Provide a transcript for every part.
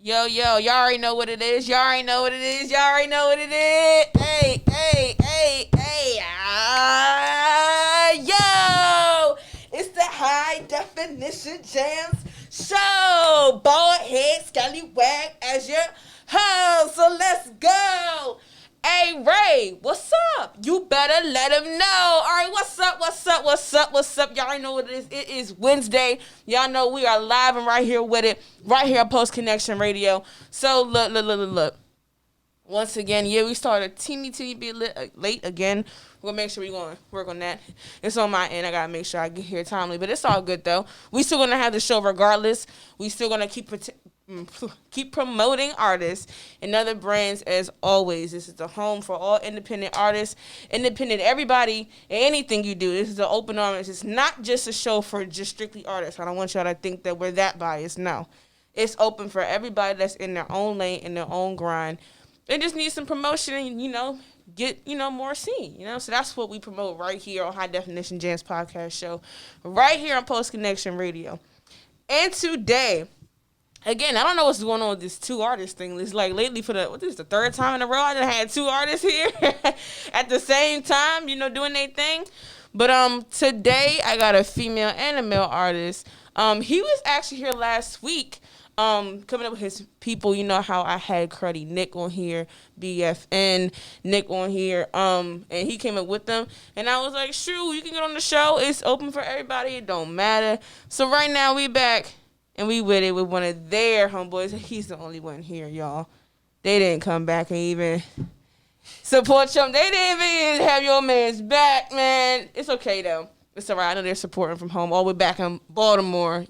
Yo, y'all already know what it is. Y'all already know what it is. Y'all already know what it is. Hey, hey, hey, hey. Yo. It's the high definition Jamz show. Bald head, scallywag as your host. So let's go. Hey, R.A.E, what's up? You better let him know. All right, what's up? Y'all already know what it is. It is Wednesday. Y'all know we are live and right here with it. Right here on Post Connection Radio. So, look. Once again, we started teeny bit late again. We'll make sure we're going to work on that. It's on my end. I got to make sure I get here timely. But it's all good, though. We still going to have the show regardless. We still going to keep promoting artists and other brands as always. This is the home for all independent artists, independent everybody, and anything you do. This is an open arms. It's not just a show for just strictly artists. I don't want y'all to think that we're that biased. No. It's open for everybody that's in their own lane, in their own grind. They just need some promotion and, get, more seen, So that's what we promote right here on High Definition Jamz Podcast Show, right here on Post Connection Radio. And today, again, I don't know what's going on with this two artists thing. It's like lately this is the third time in a row I done had two artists here at the same time, doing their thing. But today I got a female and a male artist. He was actually here last week. Coming up with his people, how I had Cruddy Nick on here, BFN Nick on here, and he came up with them, and I was like, shoot, you can get on the show, it's open for everybody, it don't matter. So right now we back, and we with it with one of their homeboys. He's the only one here, y'all. They didn't come back and even support them. They didn't even have your man's back, man. It's okay though, it's alright. I know they're supporting from home, all the way back in Baltimore,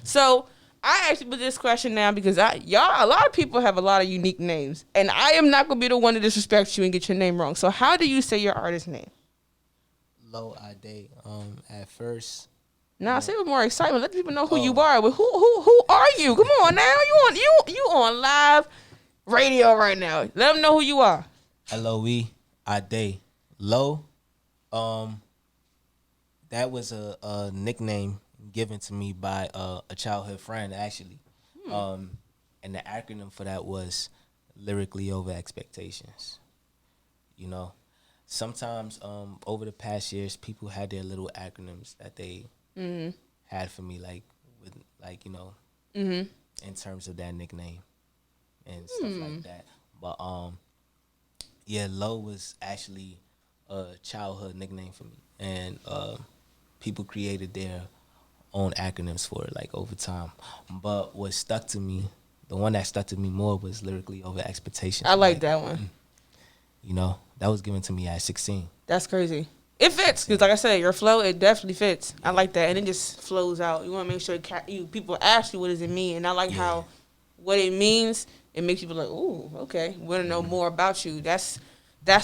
So I actually put this question now because a lot of people have a lot of unique names, and I am not gonna be the one to disrespect you and get your name wrong. So how do you say your artist name? L.O.E. At first. Now say it with more excitement. Let people know who you are. But who are you? Come on now, you on live radio right now. Let them know who you are. L.O.E. ADDE. Lo. That was a nickname given to me by a childhood friend, actually. And the acronym for that was lyrically over expectations. Sometimes over the past years, people had their little acronyms that they had for me, in terms of that nickname and stuff like that. But Lo was actually a childhood nickname for me, and people created their own acronyms for it, over time. But what stuck to me, the one that stuck to me more, was lyrically over expectations. I like that one. That was given to me at 16. That's crazy. It fits, because like I said, your flow, it definitely fits. I like that, and it just flows out. You want to make sure people ask you, what does it mean? And I like how what it means, it makes people like, ooh, okay, we want to know more about you. That's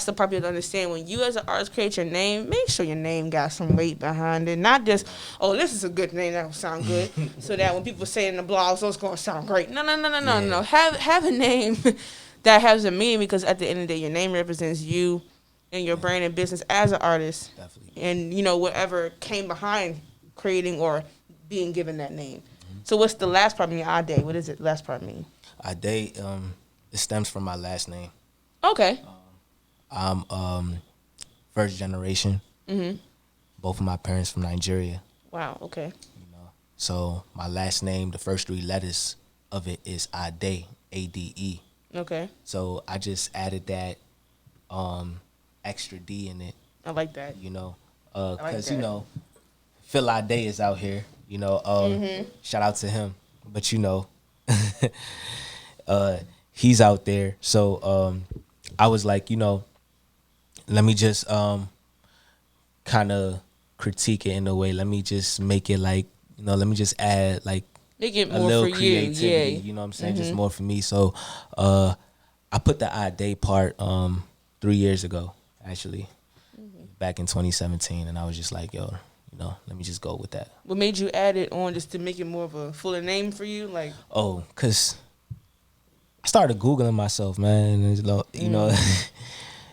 the part people understand. When you as an artist create your name, make sure your name got some weight behind it. Not just, oh, this is a good name, that will sound good. So that when people say it in the blogs, oh, it's going to sound great. No. Have a name that has a meaning, because at the end of the day, your name represents you and your brand and business as an artist. Definitely. And, whatever came behind creating or being given that name. So what's the last part mean, ADDE? What does the last part mean? ADDE, it stems from my last name. Okay. I'm first generation. Both of my parents from Nigeria. Wow. Okay. So my last name, the first three letters of it is ADDE, ADDE. Okay. So I just added that extra D in it. I like that. Because Phil ADDE is out here. Shout out to him. But he's out there. So I was like, let me just kind of critique it in a way. Let me just make it let me just add make it a little creativity. Yeah. You know what I'm saying? Just more for me. So I put the ADDE part 3 years ago, actually, back in 2017, and I was just like, yo, let me just go with that. What made you add it on, just to make it more of a fuller name for you? Because I started Googling myself, man. And,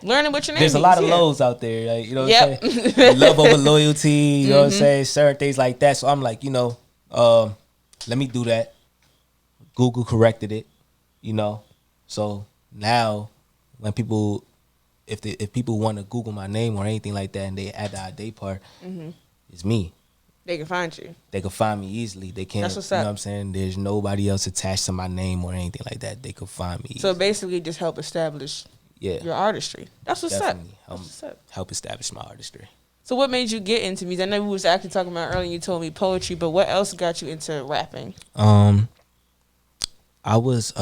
learning what your name There's a lot of lows out there, what I'm saying? Love over loyalty, you know what I'm saying? Certain things like that. So I'm like, let me do that. Google corrected it, you know. So now when people if people want to Google my name or anything like that and they add the ADDE part, it's me. They can find you. They can find me easily. They can't. That's what's You know up. what I'm saying? There's nobody else attached to my name or anything like that. They could find me. So easily. basically, just help establish your artistry. That's what's Definitely up. That's what's up. Help establish my artistry. So what made you get into music? I know we was actually talking about earlier. You told me poetry, but what else got you into rapping? I was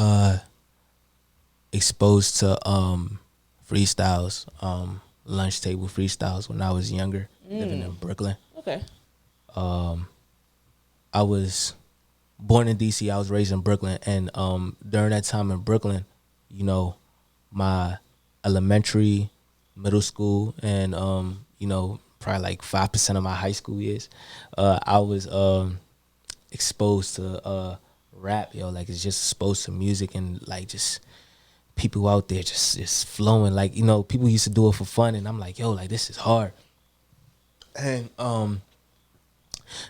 exposed to freestyles, lunch table freestyles when I was younger, living in Brooklyn. Okay. I was born in DC. I was raised in Brooklyn, and during that time in Brooklyn, you know, my elementary, middle school, and you know, probably like 5% of my high school years, I was exposed to rap, yo. Like, it's just exposed to music and like just people out there just flowing. Like, you know, people used to do it for fun, and I'm like, yo, like, this is hard. And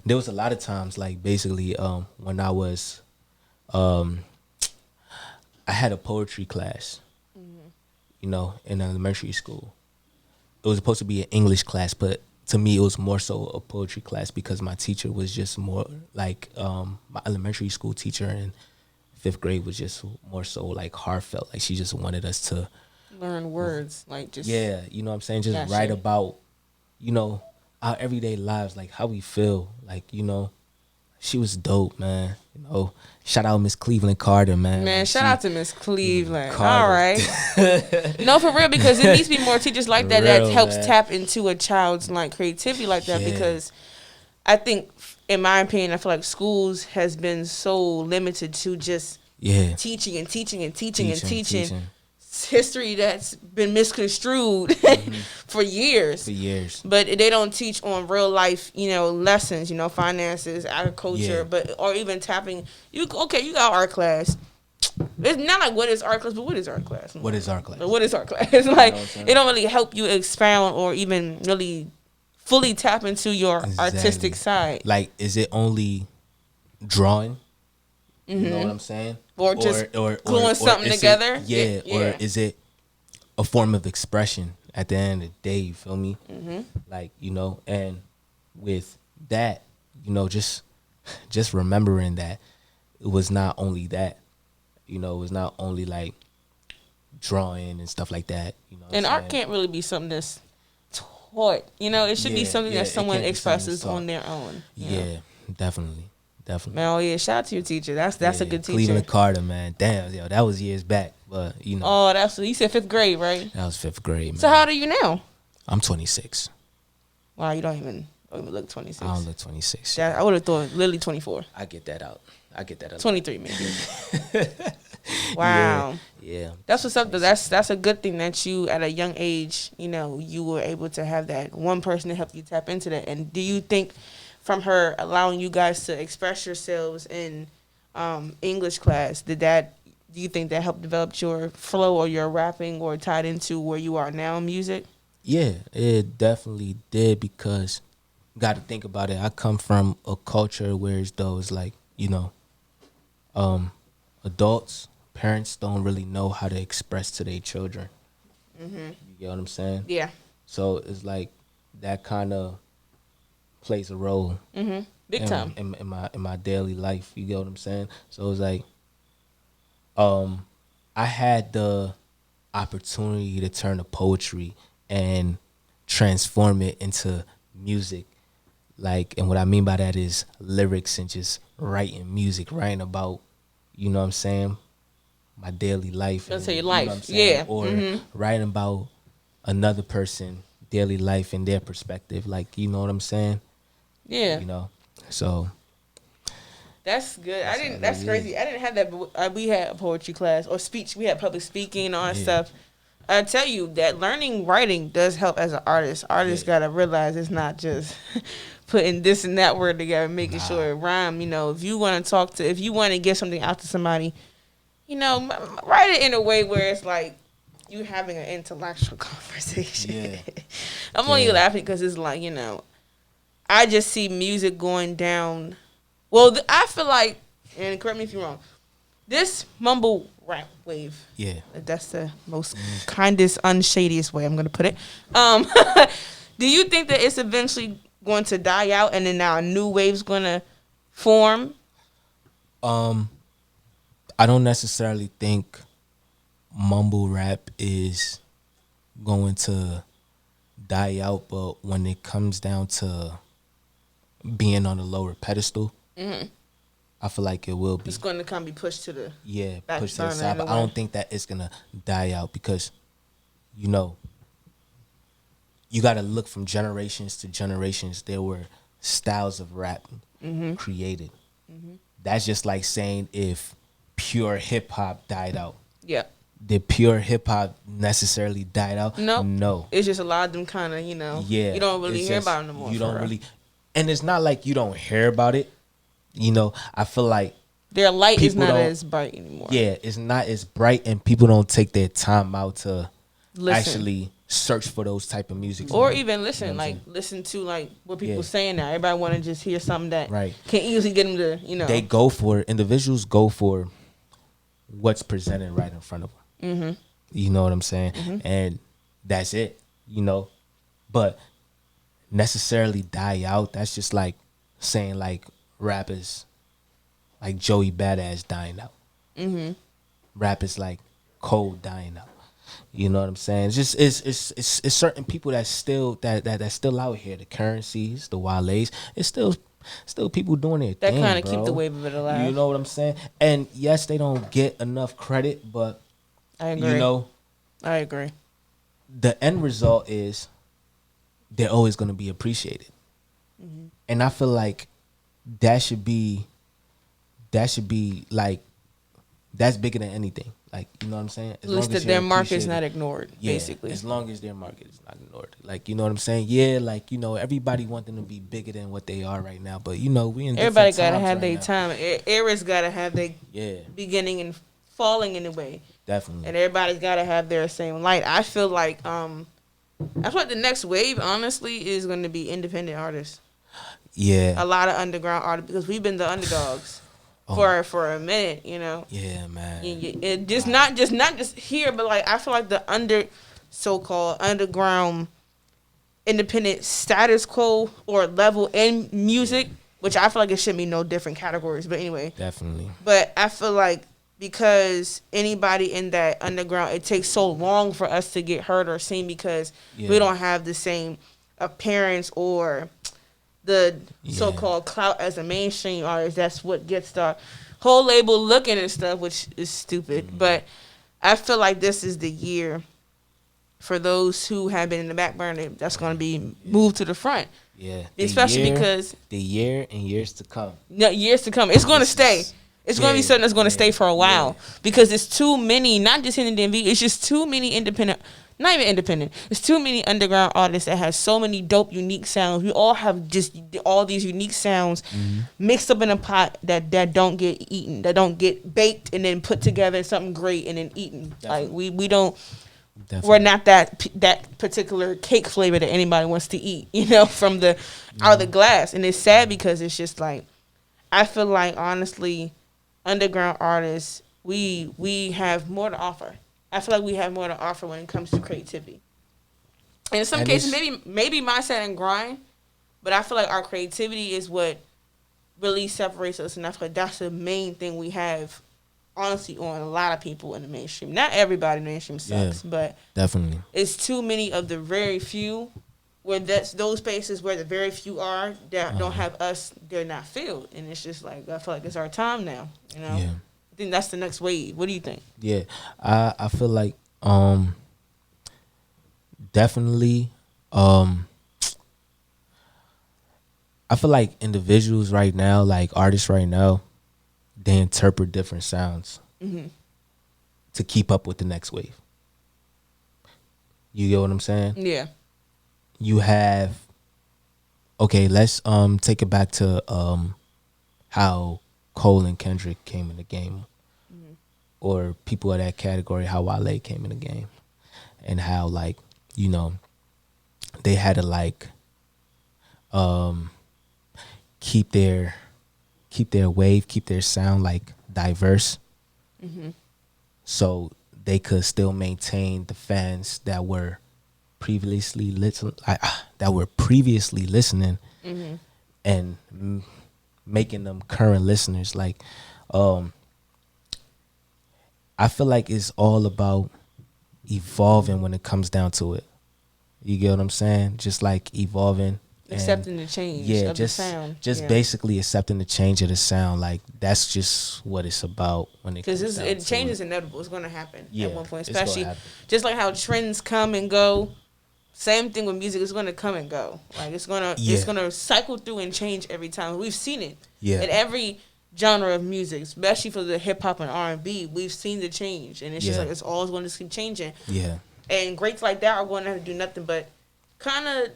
there was a lot of times, like, basically, when I was, I had a poetry class, you know, in elementary school. It was supposed to be an English class, but to me, it was more so a poetry class because my teacher was just more like, my elementary school teacher in 5th grade was just more so like heartfelt. Like, she just wanted us to Learn words, like just yeah, you know what I'm saying? Just write about, you know, our everyday lives, like how we feel. Like, you know, she was dope, man. You know, shout out Miss Cleveland Carter, man. Man, like, shout out to Miss Cleveland. Carter. All right. No, for real, because there needs to be more teachers like that Real, that helps man. tap into a child's like creativity like that. Yeah. Because I think, in my opinion, I feel like schools has been so limited to just teaching and teaching and teaching and teaching. History that's been misconstrued for years. But they don't teach on real life, you know, lessons, you know, finances, agriculture, or even tapping. You got art class. It's not like what is art class, but what is art class? What is art class? But what is art class? Like, it don't really help you expound or even really fully tap into your artistic side. Like, is it only drawing? You know what I'm saying? Or just gluing something together? Or is it a form of expression at the end of the day, you feel me? Like, you know, and with that, you know, just remembering that it was not only that, you know, it was not only like drawing and stuff like that, you know. And art can't really be something that's taught, you know, it should be something that someone expresses on their own. Yeah, definitely. Man, oh yeah, shout out to your teacher. That's a good teacher. Cleveland Carter, man. Damn, yo, that was years back, but you know. Oh, you said 5th grade, right? That was 5th grade, man. So how old are you now? I'm 26. Wow, you don't even look 26. I don't look 26. I would have thought literally 24. I get that out. 23 maybe. Wow. Yeah. That's what's up though. That's a good thing that you at a young age, you know, you were able to have that one person to help you tap into that. And do you think from her allowing you guys to express yourselves in English class, do you think that helped develop your flow or your rapping or tied into where you are now in music? Yeah, it definitely did because got to think about it. I come from a culture where it's like, you know, adults, parents don't really know how to express to their children. You get what I'm saying? Yeah. So it's like that kind of plays a role. Big time. In my daily life. You get what I'm saying? So it's like, I had the opportunity to turn to poetry and transform it into music. Like, and what I mean by that is lyrics and just writing music, writing about, you know what I'm saying, my daily life. That's your life, life, yeah. Or writing about another person, daily life and their perspective. Like, you know what I'm saying? Yeah. You know, so. That's good. That's crazy. I didn't have that, but we had a poetry class or speech. We had public speaking and all that stuff. I tell you that learning writing does help as an artist. Artists gotta realize it's not just putting this and that word together, making sure it rhyme. You know, if you want to get something out to somebody, you know, write it in a way where it's like you having an intellectual conversation. Yeah. I'm only laughing because it's like, you know, I just see music going down. Well, I feel like, and correct me if you're wrong, This mumble rap wave. Yeah. That's the most kindest, unshadiest way I'm gonna put it. Do you think that it's eventually going to die out, and then now a new wave's gonna form? Um, I don't necessarily think mumble rap is going to die out, but when it comes down to being on a lower pedestal, I feel like it will be. It's going to kind of be pushed to the back push to the burner side. in a But I way. don't think that it's gonna die out because, you know, you got to look from generations to generations. There were styles of rap created. That's just like saying if pure hip hop died out. Yeah. Did pure hip hop necessarily died out? Nope. No. It's just a lot of them kind of, Yeah. you don't really it's hear just- about them no more. You for don't real. really, and it's not like you don't hear about it. You know, I feel like Their light is people not don't- as bright anymore. yeah, it's not as bright, and people don't take their time out to Listen. actually search for those type of music. Or anymore. even listen, You know what I'm like listen to like what people Yeah. saying now. Everybody want to just hear something that Right. can easily get them to, They go for individuals go for what's presented right in front of them. Mm-hmm. You know what I'm saying? And that's it. You know, but necessarily die out. That's just like saying like rappers like Joey Badass dying out. Mm-hmm. Rappers like Cole dying out. You know what I'm saying? It's just it's certain people that's still that's still out here. The Currencies, the Wale's. It's still people doing their That thing, kind of keep bro. the wave of it alive. You know what I'm saying? And yes, they don't get enough credit, but I agree. you know, I agree. the end result is they're always going to be appreciated. And I feel like that should be like that's bigger than anything. Like, you know what I'm saying? At least that their market is not ignored, Yeah, basically. as long as their market is not ignored. Like, you know what I'm saying? Yeah, like, you know, everybody want them to be bigger than what they are right now. But, you know, we in Everybody different gotta times have right their now. time. Eras gotta have their Yeah, beginning and falling in a way, definitely. and everybody's gotta have their same light. I feel like the next wave, honestly, is going to be independent artists. Yeah. A lot of underground artists, because we've been the underdogs for a minute, you know. Yeah, man. It just not just here, but like I feel like the so-called underground independent status quo or level in music, which I feel like it should be no different categories. But anyway, Definitely. but I feel like because anybody in that underground, it takes so long for us to get heard or seen because we Yeah. don't have the same appearance or the Yeah. so-called clout as a mainstream artist. That's what gets the whole label looking and stuff, which is stupid. But I feel like this is the year for those who have been in the back burner that's going to be moved to the front. Yeah. Especially because the year and years to come. years to come, it's going to This stay. is- It's going to be yeah, something that's going to yeah, stay for a while yeah. because it's too many, not just in the DMV, it's just too many independent, not even independent. It's too many underground artists that have so many dope, unique sounds. We all have just all these unique sounds mixed up in a pot that don't get eaten, that don't get baked and then put together something great and then eaten. Like we don't. Definitely. We're not that particular cake flavor that anybody wants to eat, you know, from the out of the glass. And it's sad because it's just like I feel like honestly, underground artists, we have more to offer. I feel like we have more to offer when it comes to creativity. And in some And cases, it's- maybe mindset and grind, but I feel like our creativity is what really separates us, and I feel like that's the main thing we have, honestly, on a lot of people in the mainstream. Not everybody in the mainstream sucks, but Definitely. it's too many of the very few where that's those spaces where the very few are that don't have us, they're not filled. And it's just like, I feel like it's our time now, you know? Yeah. I think that's the next wave. What do you think? Yeah. I feel like definitely I feel like individuals right now, like artists right now, they interpret different sounds to keep up with the next wave. You get what I'm saying? Yeah. You have okay, let's take it back to how Cole and Kendrick came in the game. Or people of that category, how Wale came in the game. And how like, you know, they had to like keep their wave, keep their sound like diverse so they could still maintain the fans that were previously listening, and making them current listeners. Like, I feel like it's all about evolving when it comes down to it. You get what I'm saying? Just like evolving. Accepting the change of the sound. Just basically accepting the change of the sound. Like, that's just what it's about when it comes down to it. Because change is inevitable. It's going to happen at one point. it's gonna Especially happen. just like how trends come and go. Same thing with music. It's going to come and go. Like, it's gonna cycle through and change every time. We've seen it. Yeah. In every genre of music, especially for the hip hop and R&B, we've seen the change. And it's just like, it's always going to keep changing. Yeah. And greats like that are going to have to do nothing but kind of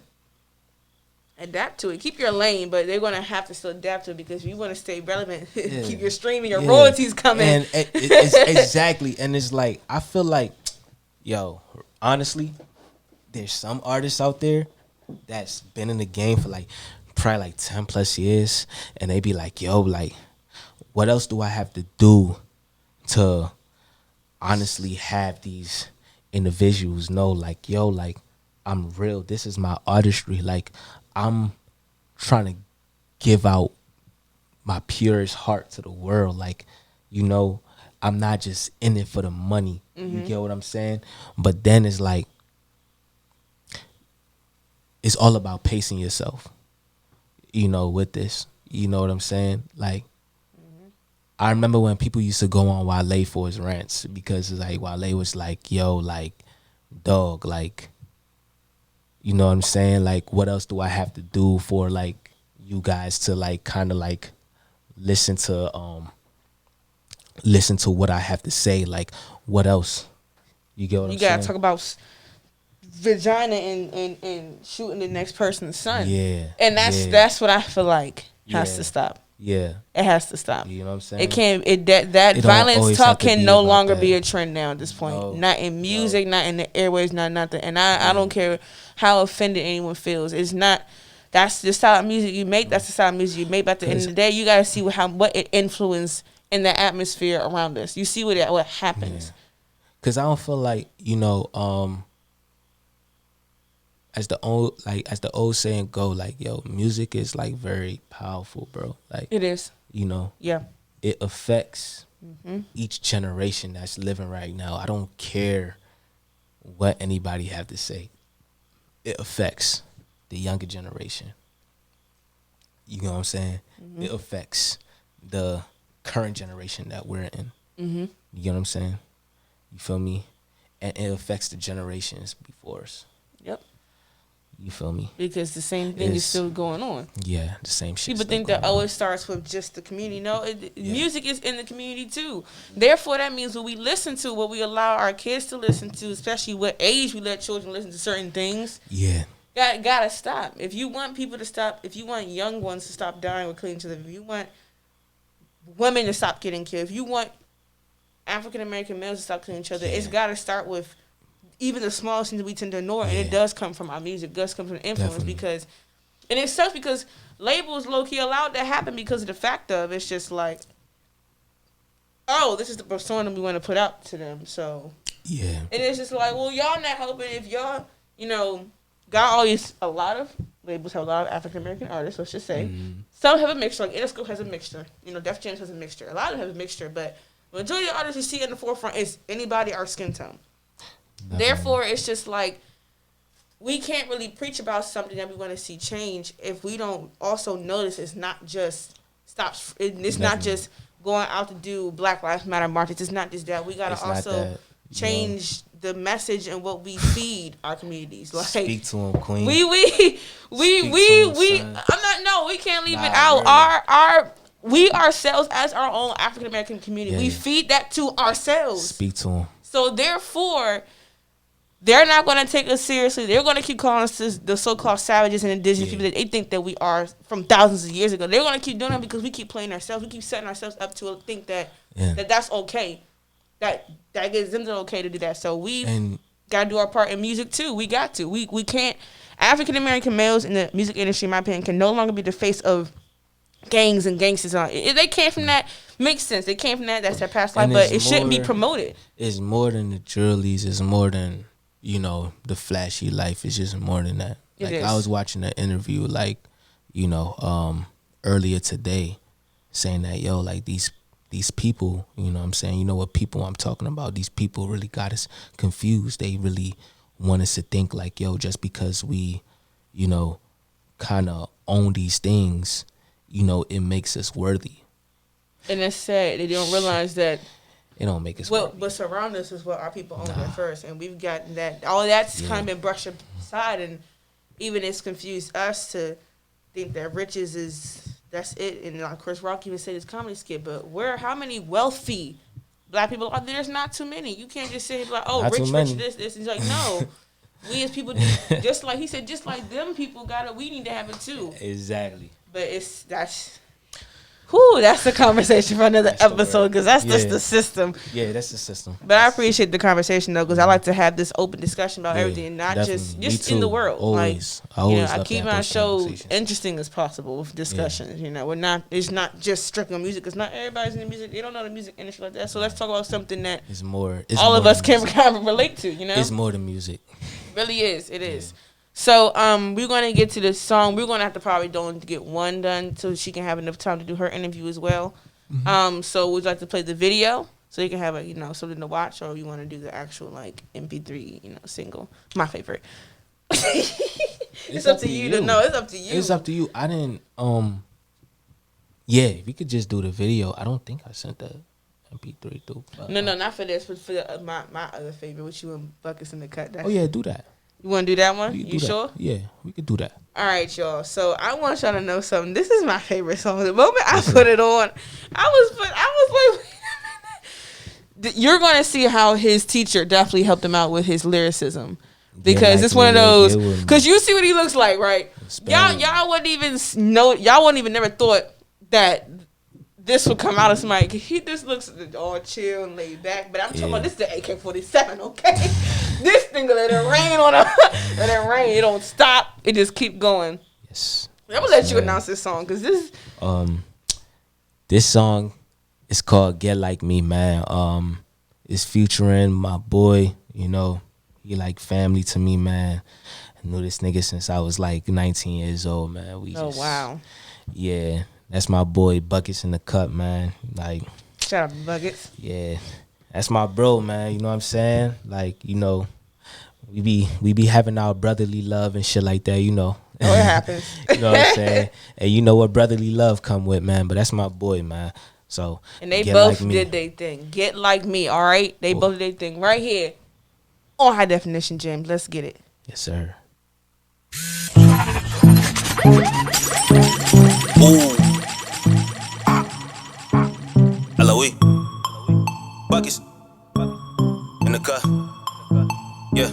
adapt to it. Keep your lane, but they're going to have to still adapt to it, because if you want to stay relevant, keep your streaming, your royalties coming. And it's exactly. And it's like, I feel like, yo, honestly, there's some artists out there that's been in the game for like probably like 10 plus years, and they be like, yo, like, what else do I have to do to honestly have these individuals know, like, yo, like, I'm real. This is my artistry. Like, I'm trying to give out my purest heart to the world. Like, you know, I'm not just in it for the money. You get what I'm saying? But then it's like, it's all about pacing yourself, you know, with this. You know what I'm saying? Like, I remember when people used to go on Wale for his rants, because it's like Wale was like, yo, like, dog, like, you know what I'm saying? Like, what else do I have to do for, like, you guys to, like, kind of, like, listen to what I have to say? Like, what else? You get what I'm saying? You got to talk about vagina and shooting the next person's son. Yeah. And that's what I feel like has to stop. Yeah. It has to stop. You know what I'm saying? It can't. That It don't violence always talk have to can be no about longer that. be a trend now at this point. No. Not in music, not in the airways, not nothing. And I don't care how offended anyone feels. It's not. That's the style of music you make. That's the style of music you make. But at the end of the day, you gotta see what it influenced in the atmosphere around us. You see what happens. Yeah. Cause I don't feel like, you know, as the old saying go, like, yo, music is like very powerful, bro. Like, It is. you know, Yeah. it affects each generation that's living right now. I don't care what anybody have to say. It affects the younger generation. You know what I'm saying? It affects the current generation that we're in. You know what I'm saying? You feel me? And it affects the generations before us. Yep. You feel me? Because the same thing is It's- still going on. Yeah, the same shit. People still think that going on. it starts with just the community. No, music is in the community too. Therefore, that means what we listen to, what we allow our kids to listen to, especially what age we let children listen to certain things, Yeah. gotta stop. If you want people to stop, if you want young ones to stop dying with clean children, if you want women to stop getting killed, if you want African American males to stop killing each other, it's gotta start with even the smallest things that we tend to ignore, and it does come from our music, it does come from the influence. Definitely. Because, and it sucks because labels low key allowed that happen because of the fact of it's just like, oh, this is the persona we want to put out to them. So Yeah. and it's just like, well, y'all not helping if y'all, you know, got always a lot of labels have a lot of African American artists. Let's just say some have a mixture, like Interscope has a mixture. You know, Def Jam has a mixture. A lot of them have a mixture, but the majority of artists you see in the forefront is anybody our skin tone. Therefore, it's just like we can't really preach about something that we want to see change if we don't also notice it's not just stops. It's not just going out to do Black Lives Matter marches. It's not just that. We gotta It's not also that, change the message and what we feed our communities. Like Speak to him, queen. we. son. I'm not. No, we can't leave Nah, it out. really. We ourselves as our own African American community. Yeah, we yeah. feed that to ourselves. Speak to him. So therefore, they're not going to take us seriously. They're going to keep calling us the so-called savages and indigenous people that they think that we are from thousands of years ago. They're going to keep doing that because we keep playing ourselves. We keep setting ourselves up to think that that's okay. That gives them the okay to do that. So we got to do our part in music too. We got to. We can't. African American males in the music industry, in my opinion, can no longer be the face of gangs and gangsters on. If they came from that, makes sense. They came from that. That's their past life, but it shouldn't be promoted. It's more than the jewelries. It's more than, you know, the flashy life. It's just more than that. Like, I was watching an interview, like, you know, earlier today, saying that, yo, like, these people, you know what I'm saying? You know what people I'm talking about? These people really got us confused. They really want us to think like, yo, just because we, you know, kind of own these things, you know, it makes us worthy. And that's sad. They don't realize that. It don't make us worthy. But surround us is what our people own at first. And we've gotten that. All that's kind of been brushed aside. And even it's confused us to think that riches is, that's it. And of course, Rock even said his comedy skit. But how many wealthy black people are there? There's not too many. You can't just say like, oh, not rich, this. It's like, no. We as people, just like he said, just like them people got it, we need to have it too. Exactly. But that's the conversation for another episode, because that's just the system. Yeah, that's the system. But I appreciate the conversation though, because I like to have this open discussion about everything, and not just in the world. Always, like, I keep my show interesting as possible with discussions. You know, it's not just strictly on music, because not everybody's in the music. They don't know the music industry like that. So let's talk about something that all of us can kind of relate to. You know, it's more than music. Really is. It is. So we're going to get to this song. We're going to have to probably get one done so she can have enough time to do her interview as well. Mm-hmm. So we'd like to play the video so you can have something to watch, or you want to do the actual like MP3 single. My favorite. It's up to you to know. It's up to you. It's up to you. I didn't. Yeah, we could just do the video. I don't think I sent the MP3 through. No, not for this. But for my other favorite, which you and Buckets in the Cut. Oh yeah, do that. You want to do that one? You sure? Yeah, we could do that. All right, y'all. So I want y'all to know something. This is my favorite song. The moment I put it on, I was like, wait a minute. You're going to see how his teacher definitely helped him out with his lyricism. Because it's one of those, because you see what he looks like, right? Y'all wouldn't even know, y'all wouldn't even never thought that this would come out of somebody. He just looks all chill and laid back. But I'm talking about this is the AK-47, okay? This thing let it rain on him. Let it rain. It don't stop. It just keep going. Yes. I'm gonna let you announce this song, because this song is called "Get Like Me," man. It's featuring my boy. You know, he like family to me, man. I knew this nigga since I was like 19 years old, man. Wow. Yeah. That's my boy Buckets in the Cut, man. Like, shout out to Buckets. Yeah, that's my bro, man. You know what I'm saying? Like, we be having our brotherly love and shit like that. Oh, it happens. You know what I'm saying? And you know what brotherly love come with, man. But that's my boy, man. So and they both did their thing. Get like me, all right? They both did their thing right here on High Definition Jamz. Let's get it. Yes, sir. Ooh. L.O.E. Buckets in the cut. Yeah.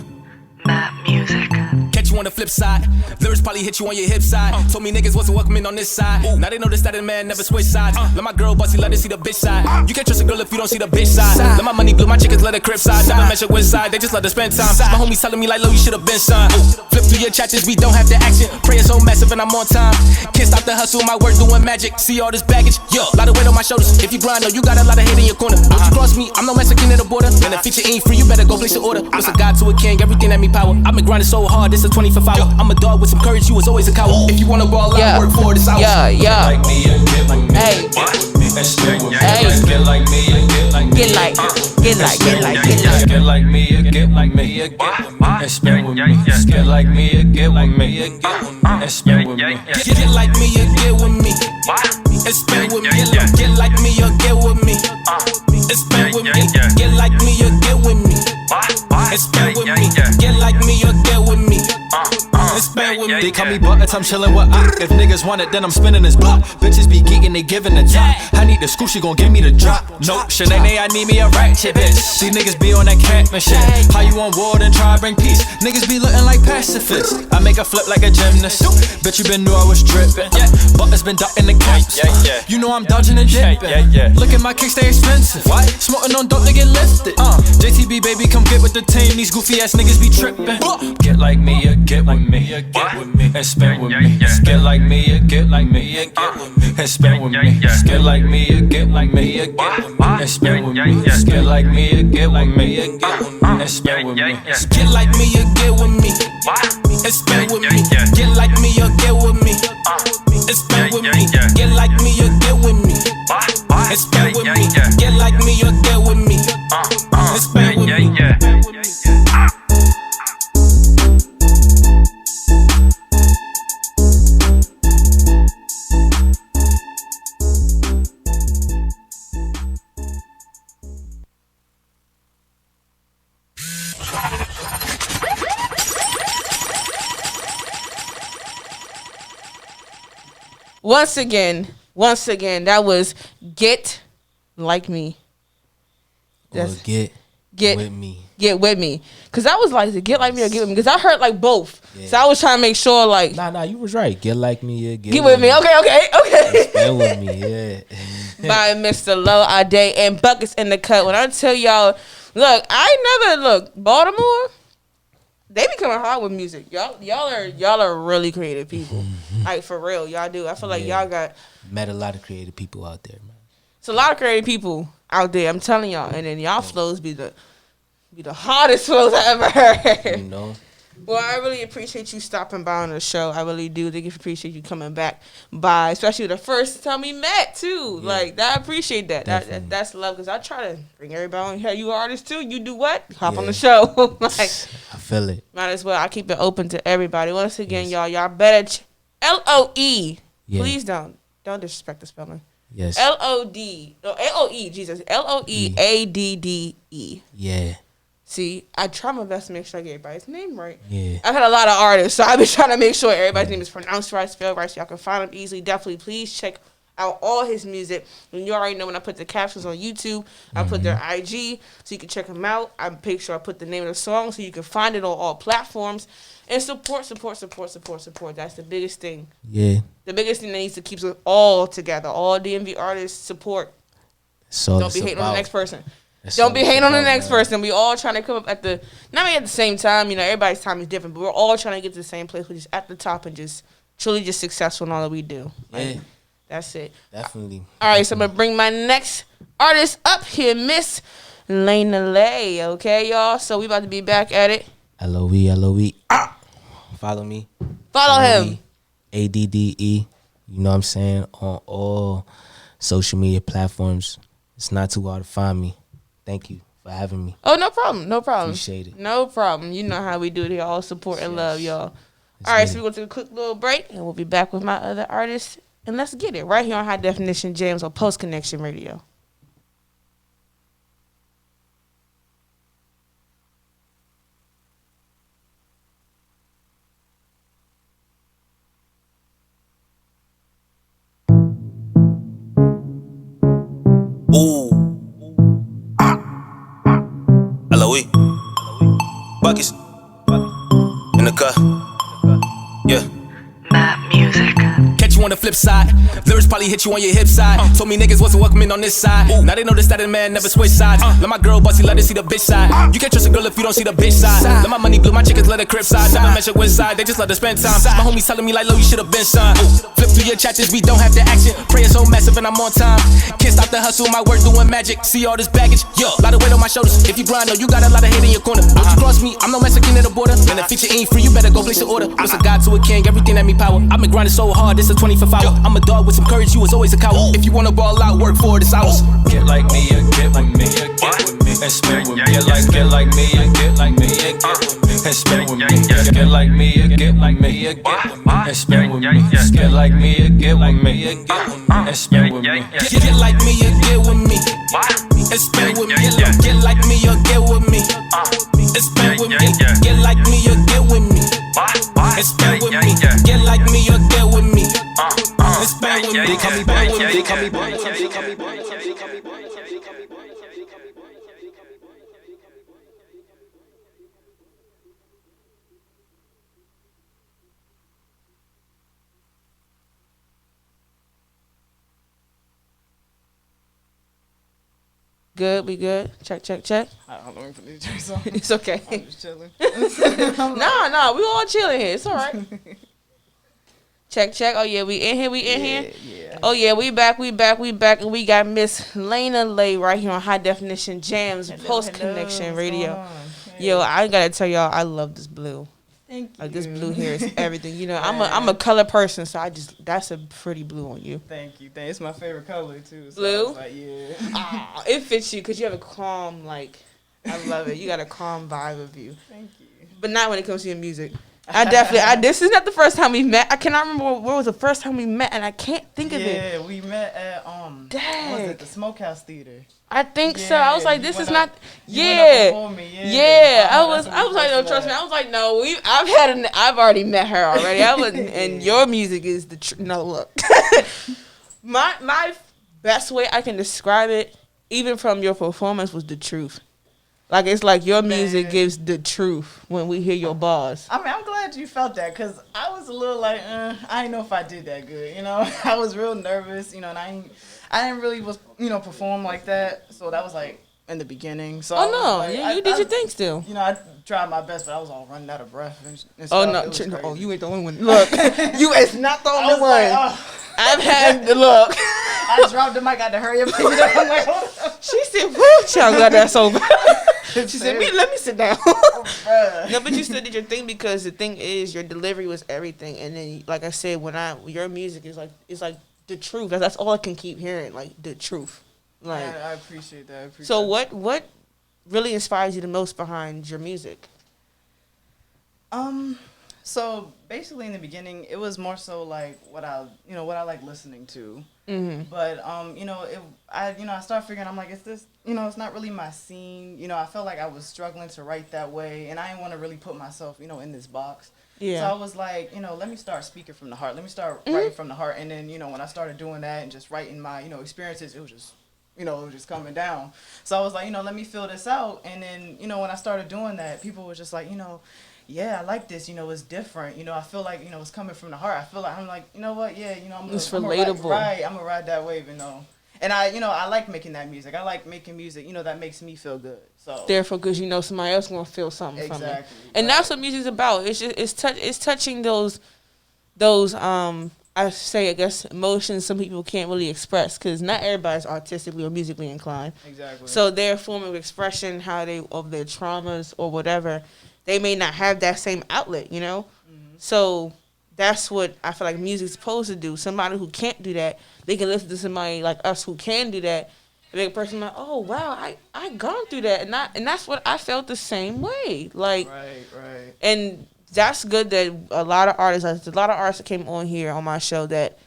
Bad music. Catch you on the flip side. Lyrics probably hit you on your hip side. Told me niggas wasn't welcoming on this side. Now they notice that a man never switch sides. Let my girl bossy, let her see the bitch side. You can't trust a girl if you don't see the bitch side. Let my money blue, my chickens let her crib side. Never measure which side, they just let her spend time. My homies telling me like, Lo, you should've been signed. Flip through your chapters, we don't have to action. Prayer so massive and I'm on time. Can't stop the hustle, my work doing magic. See all this baggage, yo, lot of weight on my shoulders. If you blind, no, you got a lot of hate in your corner. Don't you cross me, I'm no Mexican at the border. And the feature ain't free, you better go place the order. What's a god to a king, everything that me power. I've been grinding so hard, this is 25th hour. I'm a dog with some courage, you was always a coward. If you wanna ball out, work for this hour. Yeah. Like me and get like me. Hey. Get like me and get like me. Get like me and get like me. And spend with me. Get like me and get with me. And spend with me. Get like me and get with me. And spend with me. Get like me or get with me. And spend with me. Get like me or get with me. And spend with me. Get like me or get with me. And spend with me. They call me Buckets, I'm chillin' with I. If niggas want it, then I'm spinning this block. Bitches be geeking, they giving the top. I need the school, she gon' give me the drop. No, Shanae, I need me a ratchet bitch. These niggas be on that camping shit. How you on war and try to bring peace? Niggas be looking like pacifists. I make a flip like a gymnast. Bitch, you been knew I was drippin'. Buckets been ducking the camps. You know I'm dodging and dippin'. Look at my kicks, they expensive. Smoking on dope, they get lifted. JTB, baby, come get with the team. These goofy ass niggas be trippin'. Get like me or get with me. Get with me, and spin with me. Get like me, you get like me, you get with me, and spin with me. Get like me, you get like me, you get with me, and spin with me. Get like me, you get with me, you get with me, and spin with me. Get like me, you get with me. And spend with me. Get like me, you get with me. And spend with me. Get like me, you get with me. And spend with me. Get like me, you get with me. And spend with me. Once again, that was Get Like Me. That's get with me. Get with me. Because I was like, get like me or get with me? Because I heard like both. Yeah. So I was trying to make sure like. Nah, you was right. Get like me, yeah. Get with me. Okay. Spell with me, yeah. By Mr. L.O.E, ADDE, and Buckets in the Cut. When I tell y'all, look, Baltimore, they be coming hard with music. Y'all are really creative people. Like for real, y'all do. I feel like y'all got met a lot of creative people out there, man. It's a lot of creative people out there. I'm telling y'all, and then y'all flows be the hardest flows I ever heard. You know. Well, I really appreciate you stopping by on the show. I really do. I appreciate you coming back by, especially the first time we met too. Yeah. Like I appreciate that. That's love because I try to bring everybody on here. You artists too. You do what? Hop on the show. Like I feel it. Might as well. I keep it open to everybody. Once again, y'all better L.O.E. Yeah. Please don't disrespect the spelling. Yes. L.O.E. Jesus. L.O.E. ADDE. Yeah. See, I try my best to make sure I get everybody's name right. Yeah. I've had a lot of artists, so I've been trying to make sure everybody's name is pronounced right, spelled right, so y'all can find him easily. Definitely, please check out all his music. And you already know when I put the captions on YouTube, I put their IG, so you can check them out. I make sure I put the name of the song, so you can find it on all platforms. And support. That's the biggest thing. Yeah. The biggest thing that needs to keep us all together. All DMV artists support. So don't be hating on the next person. Don't be hating on the next person. We all trying to come up at the same time. You know, everybody's time is different, but we're all trying to get to the same place, which is at the top and just truly just successful in all that we do. Like, yeah. That's it. Definitely. All right, so I'm going to bring my next artist up here, Miss Layna Lae. Okay, y'all? So we about to be back at it. L.O.E. Follow me. Follow him. ADDE. You know what I'm saying? On all social media platforms. It's not too hard to find me. Thank you for having me. Oh, no problem. Appreciate it. No problem. You know how we do it here. All support and love, y'all. All right, so we're going to take a quick little break, and we'll be back with my other artists. And let's get it right here on High Definition Jamz on Post Connection Radio. Ooh. L.O.E. Buckets in the car. Yeah. That music. Catch you on the flip side. Lyrics probably hit you on your hip side. Told me niggas wasn't welcoming on this side. Now they know this that man never switch sides. Let my girl bossy, let her see the bitch side. You can't trust a girl if you don't see the bitch side. Let my money blue, my chickens let her crib side. Never mention which side, they just love to spend time. My homies telling me like, Lo, you should've been signed. Flip through your chapters, we don't have to action. Praying so massive and I'm on time. Can't stop the hustle, my work doing magic. See all this baggage, yo, lot of weight on my shoulders. If you grind, you got a lot of hate in your corner. Don't you cross me, I'm no Mexican at the border. And the feature ain't free, you better go place the order. Was a god to a king, everything that me power. I've been grinding so hard, this a 25th hour. I'm a dog with some courage, you was always a coward. If you wanna ball out, work for it, it's ours. Get like me, you get with me, you get with me, and spin with me. Get like me, you get like me, you get with me, and spin with me. Get like me, you get like me, you get with me, and spin with me. Get like me, you get with me, you get with me, and spin with me. Get like me, you get with me, and spin with me. Get like me, you get with me, and spin with me. Get like me, you get with me, and spin with me. Get like me, you get with me, and spin with me. They call me bad, they call me bad, they call me bad. Good, we good. Check. Hold on, for these drinks on. It's okay. I'm just chilling. Nah, we all chilling here. It's all right. Check. Oh yeah, we in here. Yeah. Oh yeah, we back, and we got Miss Layna Lae right here on High Definition Jamz Post Connection Radio. Yo, I gotta tell y'all, I love this blue. Thank you. Like this blue here is everything. You know, I'm a color person, so that's a pretty blue on you. Thank you. It's my favorite color too. So Blue? I was like, yeah. It fits you because you have a calm, like, I love it. You got a calm vibe of you. Thank you. But not when it comes to your music. This is not the first time we met. I cannot remember where was the first time we met, and I can't think of it. Yeah, we met at what was it, the Smokehouse Theater? I think so. I was like, this is not. You went up before me, Yeah. I that's was when we like, no, first trust me. met. I was like, no. I've already met her already. And your music is no, look. my best way I can describe it, even from your performance, was the truth. Like, it's like your music gives the truth when we hear your bars. I mean, I'm glad you felt that, because I was a little like, I didn't know if I did that good, you know? I was real nervous, you know, and I didn't really perform like that, so that was like in the beginning. So you did your thing still. You know, I tried my best, but I was all running out of breath and stuff. Oh, no. It was crazy. Oh, you ain't the only one. Look, you is not the only one. Like, oh. I've had the look. I dropped the mic, I had to hurry up. I'm like, oh. She said, woo, child, glad that's over. She said, let me sit down. No, but you still did your thing, because the thing is, your delivery was everything. And then, like I said, your music is like the truth. That's all I can keep hearing, like the truth. Like, I appreciate that. So what really inspires you the most behind your music? So basically in the beginning, it was more so like what I like listening to. Mm-hmm. But I started figuring, I'm like, is this, it's not really my scene. I felt like I was struggling to write that way, and I didn't want to really put myself, in this box. Yeah. So I was like, let me start speaking from the heart. Let me start writing from the heart. And then, when I started doing that and just writing my, experiences, it was just, it was just coming down. So I was like, let me fill this out. And then, when I started doing that, people were just like, yeah, I like this, it's different. I feel like, it's coming from the heart. I feel like, I'm like, you know what, yeah, it's relatable. I'm gonna ride that wave, And I like making that music. I like making music, that makes me feel good. So therefore, because somebody else gonna feel something from it. And that's what music's about. It's just it's touching those I guess emotions some people can't really express, because not everybody's artistically or musically inclined. Exactly. So their form of expression, of their traumas or whatever, they may not have that same outlet, Mm-hmm. So that's what I feel like music's supposed to do. Somebody who can't do that, they can listen to somebody like us who can do that, and make a person like, oh wow, I gone through that, and that's what I felt the same way. Like, right. And that's good that a lot of artists that came on here on my show that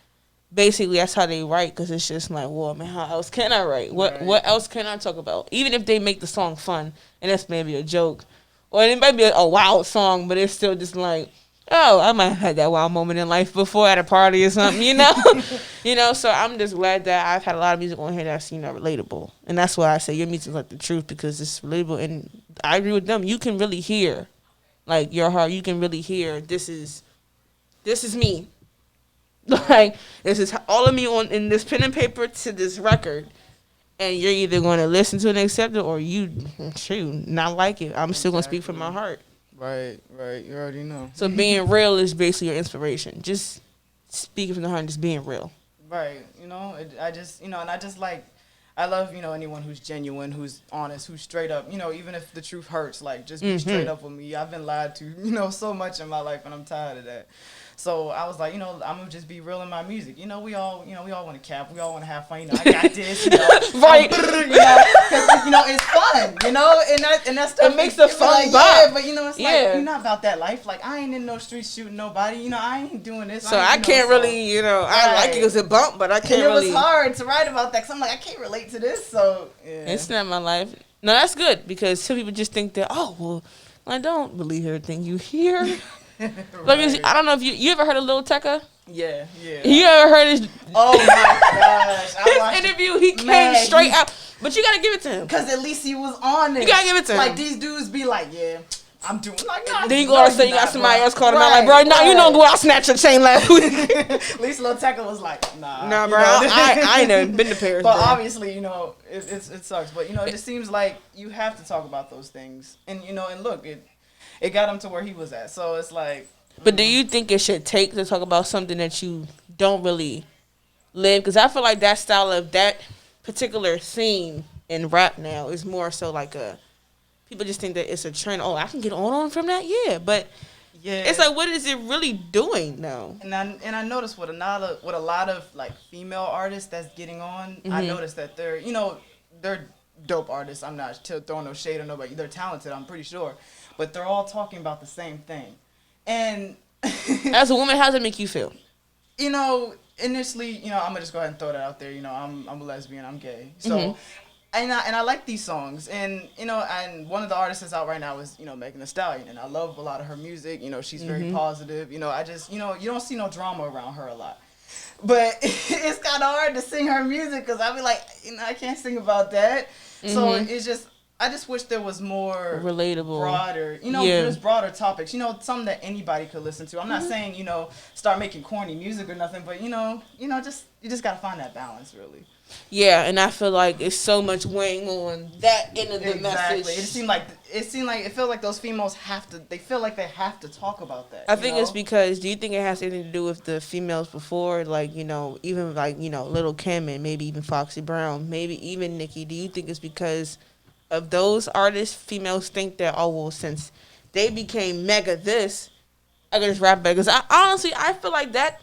basically that's how they write, because it's just like, well, man, how else can I write? What else can I talk about? Even if they make the song fun and that's maybe a joke, or it might be a wild song, but it's still just like, oh, I might have had that wild moment in life before at a party or something, So I'm just glad that I've had a lot of music on here that's, relatable. And that's why I say your music's like the truth, because it's relatable. And I agree with them. You can really hear, like, your heart. You can really hear, this is me. Like, this is all of me in this pen and paper to this record. And you're either going to listen to it and accept it, or not like it. I'm still going to speak from my heart. Right. You already know. So being real is basically your inspiration. Just speaking from the heart and just being real. Right. I love, anyone who's genuine, who's honest, who's straight up, even if the truth hurts, like, just be straight up with me. I've been lied to, so much in my life, and I'm tired of that. So I was like, I'm gonna just be real in my music. We all want to cap, we all want to have fun. I got this, right? Because it's fun, and that stuff. It makes a fun like, vibe. yeah, but it's like, you're not about that life. Like, I ain't in no streets shooting nobody. I ain't doing this. So I can't really, I like it as a bump, but I can't really. It was hard to write about that, because I'm like, I can't relate to this. So yeah. It's not my life. No, that's good, because some people just think that, oh well, I don't believe everything you hear. Right. I don't know if you ever heard of Lil Tecca? Yeah. You ever heard his? Oh my gosh! His interview, he came straight out. But you gotta give it to him, because at least he was on it. You gotta give it to him. Like, these dudes be like, yeah, I'm doing like that. Then you go out and say you got somebody else calling him out like, bro, you know, go out snatch your chain last week. At least Lil Tecca was like, nah, bro. I ain't never been to Paris. But bro. obviously, it sucks. But it just seems like you have to talk about those things, and and look, it got him to where he was at. So it's like, But do you think it should take to talk about something that you don't really live? Because I feel like that style of that particular scene in rap now is more so like a people just think that it's a trend. Oh, I can get on from that, yeah. But Yeah, it's like, what is it really doing now? And I noticed with a lot of like female artists that's getting on, I noticed that they're dope artists. I'm not throwing no shade on nobody. They're talented, I'm pretty sure, but they're all talking about the same thing. And As a woman, how does it make you feel? Initially, I'm gonna just go ahead and throw that out there. I'm a lesbian, I'm gay, so. And I like these songs, and and one of the artists that's out right now is Megan Thee Stallion, and I love a lot of her music. She's very positive. I just you don't see no drama around her a lot, but it's kind of hard to sing her music because I be like I can't sing about that. So it's just I just wish there was more relatable, broader, just broader topics. Something that anybody could listen to. I'm not saying start making corny music or nothing, but you just gotta find that balance really. Yeah, and I feel like it's so much weighing on that end of the message. It felt like those females they feel like they have to talk about that. I think it's because, do you think it has anything to do with the females before, like, even like, Little Kim and maybe even Foxy Brown, maybe even Nicki? Do you think it's because of those artists, females think that, oh, well, since they became mega this, I can just rap better? Because I feel like that,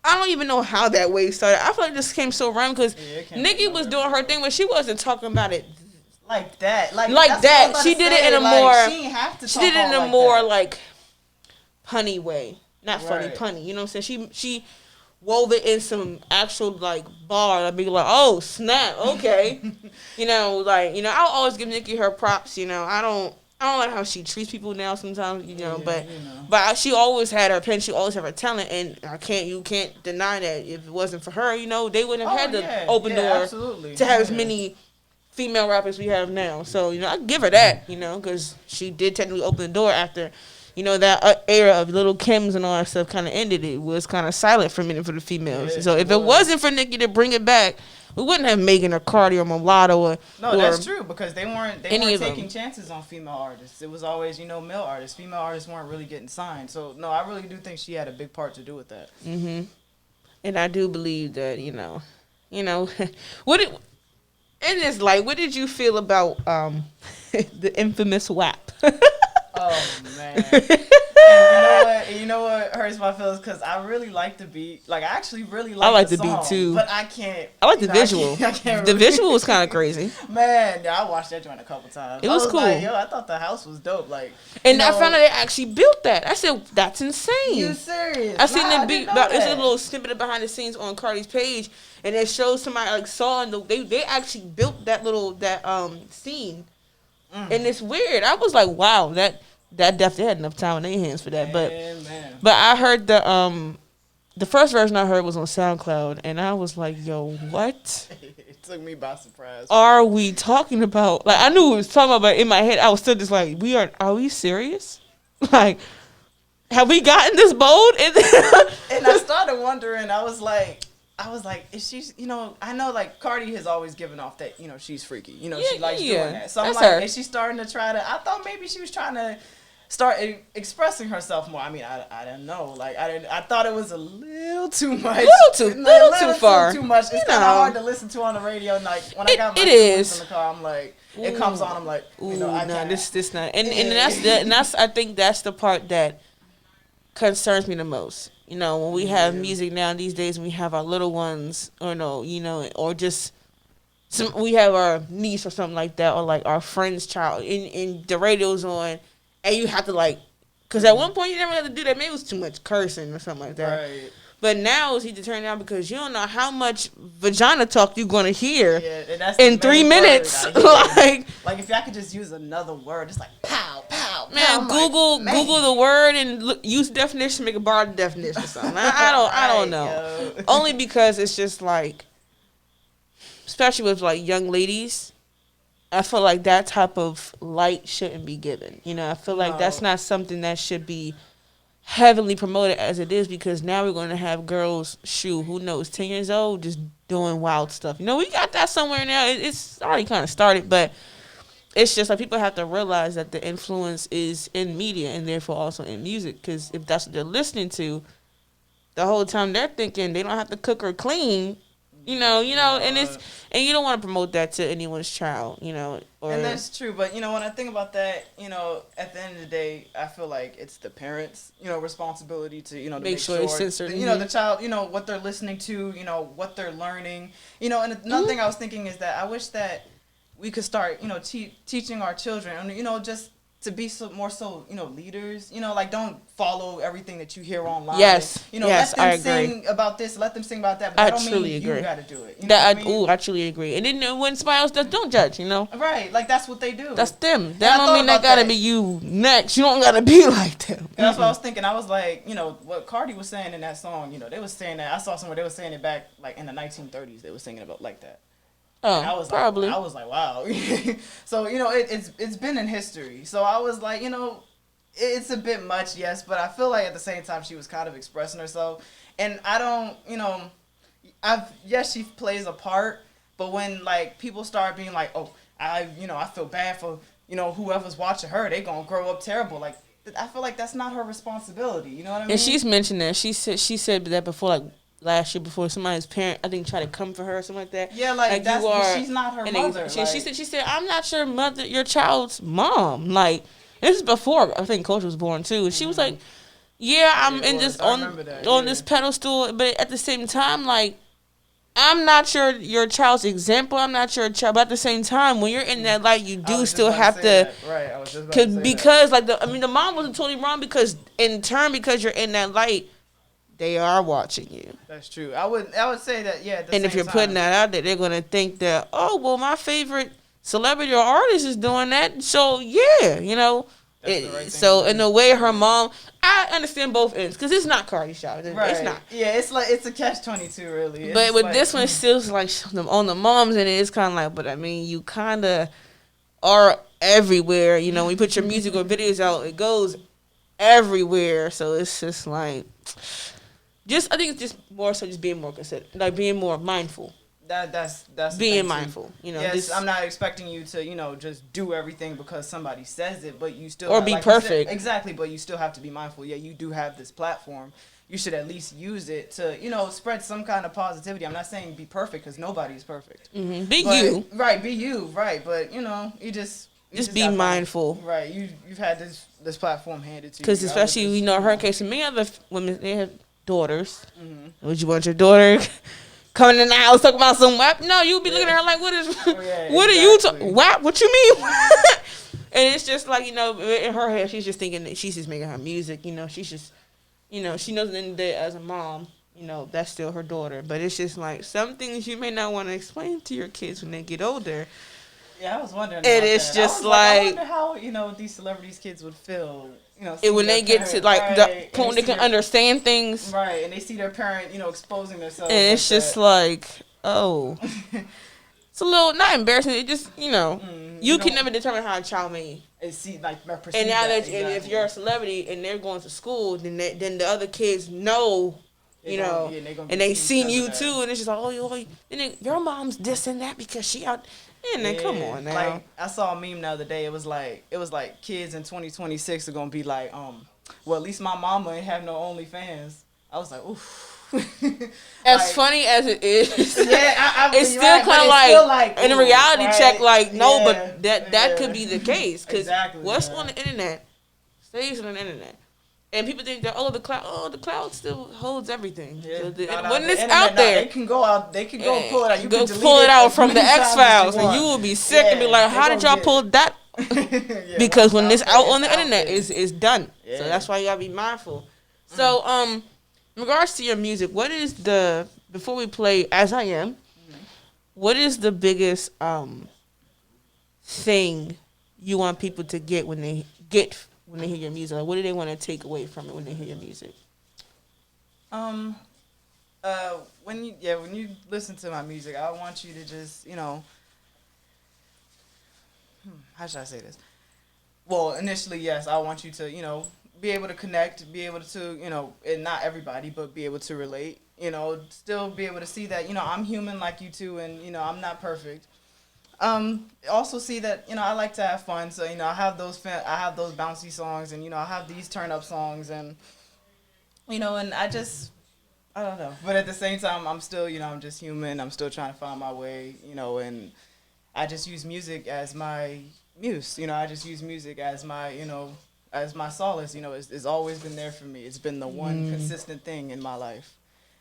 I don't even know how that wave started. I feel like this came so random because Nicki was doing her thing, but she wasn't talking about it like that. Like that. She did it in a more. She didn't have to. She did it in a more like punny way, not funny punny. You know what I'm saying? She wove it in some actual like bar. I'd be like, oh snap, okay. I'll always give Nicki her props. I don't like how she treats people now sometimes, but she always had her pen. She always had her talent, and you can't deny that if it wasn't for her, they wouldn't have had the open door to have as many female rappers we have now. So, I give her that, because she did technically open the door after, that era of Little Kims and all that stuff kind of ended. It was kind of silent for a minute for the females. So if it wasn't for Nicki to bring it back, we wouldn't have Megan or Cardi or Mulatto that's true, because they weren't taking chances on female artists. It was always, male artists. Female artists weren't really getting signed. So, no, I really do think she had a big part to do with that. Mm-hmm. And I do believe that, what did you feel about the infamous WAP? Oh, man. And you know what hurts my feelings? Because I really like the beat. Like, I actually really like the song, beat, too. But I can't. I like the visual. I can't the visual was kind of crazy. Man, yeah, I watched that joint a couple times. It was cool. Like, I thought the house was dope. Like, and I found out they actually built that. I said, that's insane. You serious? I seen them beat. It's a little snippet of behind the scenes on Cardi's page, and it shows somebody like saw they actually built that scene, and it's weird. I was like, wow, that definitely had enough time in their hands for that. But I heard the first version I heard was on SoundCloud, and I was like, yo, what? It took me by surprise. Are we talking about? Like, I knew what we was talking about, but in my head, I was still just like, are we serious? Like, have we gotten this bold? And I started wondering, I was like, is she, I know, like, Cardi has always given off that, she's freaky. She likes doing that. So I'm like, her. Is she starting to try to, I thought maybe she was trying to start expressing herself more. I mean, I didn't know. Like, I thought it was a little too much. Little too far. Too much. It's kind of hard to listen to on the radio. And, like, when I got my in the car, I'm like, it comes on, I'm like, I can't. This not. And that's I think that's the part that concerns me the most. When we have music now these days, and we have our little ones, or just we have our niece or something like that, or like our friend's child, and the radio's on, and you have to like, because at one point you never had to do that. Maybe it was too much cursing or something like that. Right. But now it's easy to turn down because you don't know how much vagina talk you're gonna hear in 3 minutes. like if I could just use another word, it's like pow, pow. Man, Google the word and use definition, make a bar definition or something. I don't know. Yo. Only because it's just like, especially with like young ladies, I feel like that type of light shouldn't be given. I feel like that's not something that should be heavily promoted as it is, because now we're going to have girls, who knows, 10 years old, just doing wild stuff. We got that somewhere now. It's already kind of started, but it's just like people have to realize that the influence is in media and therefore also in music. Because if that's what they're listening to, the whole time they're thinking they don't have to cook or clean, and you don't want to promote that to anyone's child, or And that's true, but when I think about that, at the end of the day, I feel like it's the parents, responsibility to, to make sure it's censored. The child, what they're listening to, what they're learning, and another thing I was thinking is that I wish that we could start, teaching our children, just to be more so leaders, like don't follow everything that you hear online. Yes, and, yes, let them sing about this, let them sing about that, but I don't mean you got to do it. I truly agree. And then when somebody else does, don't judge. Right, like that's what they do. That's them. That don't mean that gotta be you next. You don't gotta be like them. And that's what I was thinking. I was like, what Cardi was saying in that song. They was saying that. I saw somewhere they was saying it back like in the 1930s. They were singing about like that. Oh, I was probably. I was like, wow. So it's been in history. So I was like, it's a bit much, yes, but I feel like at the same time she was kind of expressing herself, and I don't, yes, she plays a part, but when like people start being like, oh, I feel bad for whoever's watching her, they gonna grow up terrible, like. I feel like that's not her responsibility. You know what I mean? And she's mentioned that she said that before, like last year, before somebody's parent, I think, tried to come for her or something like that. Yeah, like that's she's not her mother. She said, I'm not your child's mom. Like, this is before I think Coach was born too. She was like, yeah, I'm in this on this pedestal, but at the same time, like, I'm not your child's example. I'm not your child, but at the same time, when you're in that light, you do still have to. Right, I was just about to say because like the mom wasn't totally wrong because you're in that light, they are watching you. That's true. I would say that, yeah. And if you're putting that out there, they're gonna think that, oh well, my favorite celebrity or artist is doing that, so yeah, in a way, her mom. I understand both ends because it's not Cardi's child. Right. It's not. Yeah, it's a catch-22 really. But with this one, it's still like on the moms, and it's kind of like, but I mean, you kind of are everywhere. When you put your music or videos out, it goes everywhere. So it's just like, I think it's just more so just being more considerate, like being more mindful. That's being mindful. Yes, I'm not expecting you to just do everything because somebody says it, but you still be perfect. Exactly, but you still have to be mindful. Yeah, you do have this platform. You should at least use it to spread some kind of positivity. I'm not saying be perfect because nobody's perfect. Mm-hmm. Be you, right? But you just be mindful. Right, you've had this platform handed to you. Because especially her case and many other women, they have daughters. Mm-hmm. Would you want your daughter coming in the house talking about some WAP? No, you'd be looking at her like, what are you WAP? What you mean? And it's just like, in her head, she's just thinking that she's just making her music. She's just, she knows at the end of the day as a mom, that's still her daughter. But it's just like some things you may not want to explain to your kids when they get older. Yeah, I was wondering. And it's just like, I wonder how these celebrities' kids would feel. When they get to like the point they can understand things, right? And they see their parent, exposing themselves. And it's just like, oh, it's a little not embarrassing. It just, you can never determine how a child may. See, like, and now that and if you're a celebrity and they're going to school, then the other kids know. And they seen you too, and it's just like, and your mom's this and that because she out. And then come on now. Like, I saw a meme the other day. It was like kids in 2026 are gonna be like, well, at least my mama ain't have no OnlyFans. I was like, oof. As funny as it is, yeah, it's still kind of like in a reality check. Like, no, but that could be the case because what's on the internet stays on the internet. And people think that the cloud still holds everything. Yeah. When it's out there, they can go pull it out. You can pull it out from the X-Files, and you will be sick and be like, "How did y'all pull that?" Because when it's out on the internet, it's done. Yeah. So that's why you gotta be mindful. So, in regards to your music, what is before we play As I Am, what is the biggest thing you want people to get when they hear your music? Like, what do they want to take away from it when they hear your music? When you listen to my music, I want you to just, how should I say this? Well, initially, yes, I want you to, be able to connect, be able to, and not everybody, but be able to relate, still be able to see that, I'm human like you too, and, I'm not perfect. Also see that, I like to have fun. So, I have those bouncy songs, and, I have these turn up songs, and, and I don't know. But at the same time, I'm still, I'm just human. I'm still trying to find my way, and I just use music as my muse. I just use music as my, as my solace. It's always been there for me. It's been the one consistent thing in my life.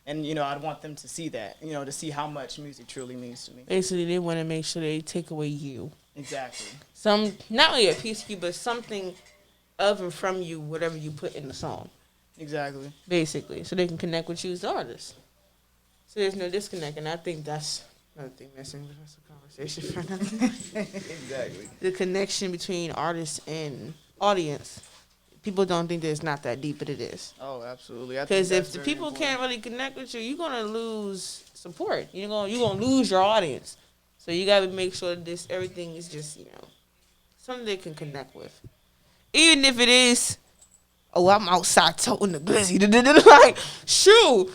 And, I'd want them to see that, to see how much music truly means to me. Basically, they want to make sure they take away you. Exactly. Not only a piece of you, but something of and from you, whatever you put in the song. Exactly. Basically, so they can connect with you as the artist. So there's no disconnect, and I think that's another thing missing. But that's a conversation for another. Exactly. The connection between artist and audience. People don't think that it's not that deep, but it is. Oh, absolutely. Because if the people can't really connect with you, you're gonna lose support. You're gonna lose your audience. So you gotta make sure that everything is just something they can connect with, even if it is. Oh, I'm outside toting the glizzy. Like, shoot.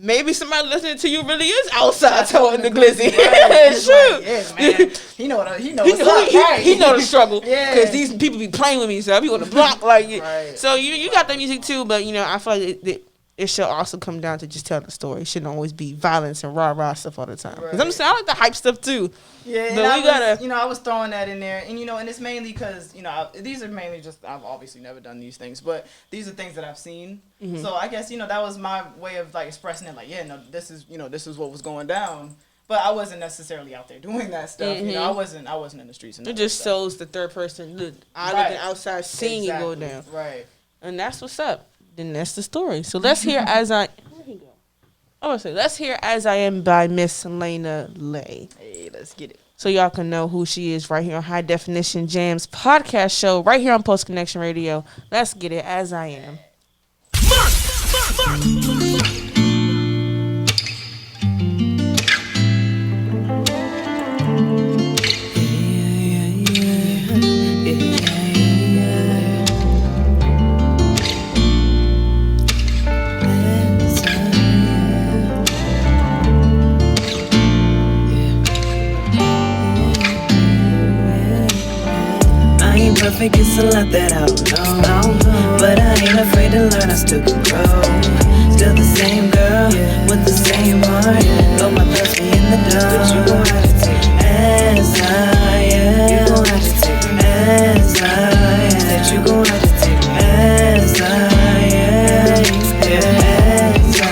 Maybe somebody listening to you really is outside toting the glizzy. Right. Shoot. Yeah, man. He know what's up. Right. He know the struggle. Yeah. Because these people be playing with me, so I be on the block like it. Right. So you got the music too, but I feel like it should also come down to just telling the story. It shouldn't always be violence and rah-rah stuff all the time. Because I'm saying I like the hype stuff too. Yeah, but I was throwing that in there, and and it's mainly because these are mainly just, I've obviously never done these things, but these are things that I've seen. Mm-hmm. So I guess that was my way of like expressing it. Like, this is what was going down, but I wasn't necessarily out there doing that stuff. Mm-hmm. I wasn't in the streets. And it just shows the third person looking outside, seeing it go down. Right. And that's what's up. Then that's the story. So let's hear As I. Where he go? I want to say let's hear As I Am by Miss Layna Lae. Hey, let's get it. So y'all can know who she is right here on High Definition Jamz podcast show right here on Post Connection Radio. Let's get it. As I Am. Perfect, it's a lot that I don't know, but I ain't afraid to learn, I still can grow. Still the same girl, with the same heart. Though my thoughts be in the dark, but you gon' have to take as I am. You gon' have to take as I am. That you gon' have to take as I am. As I am.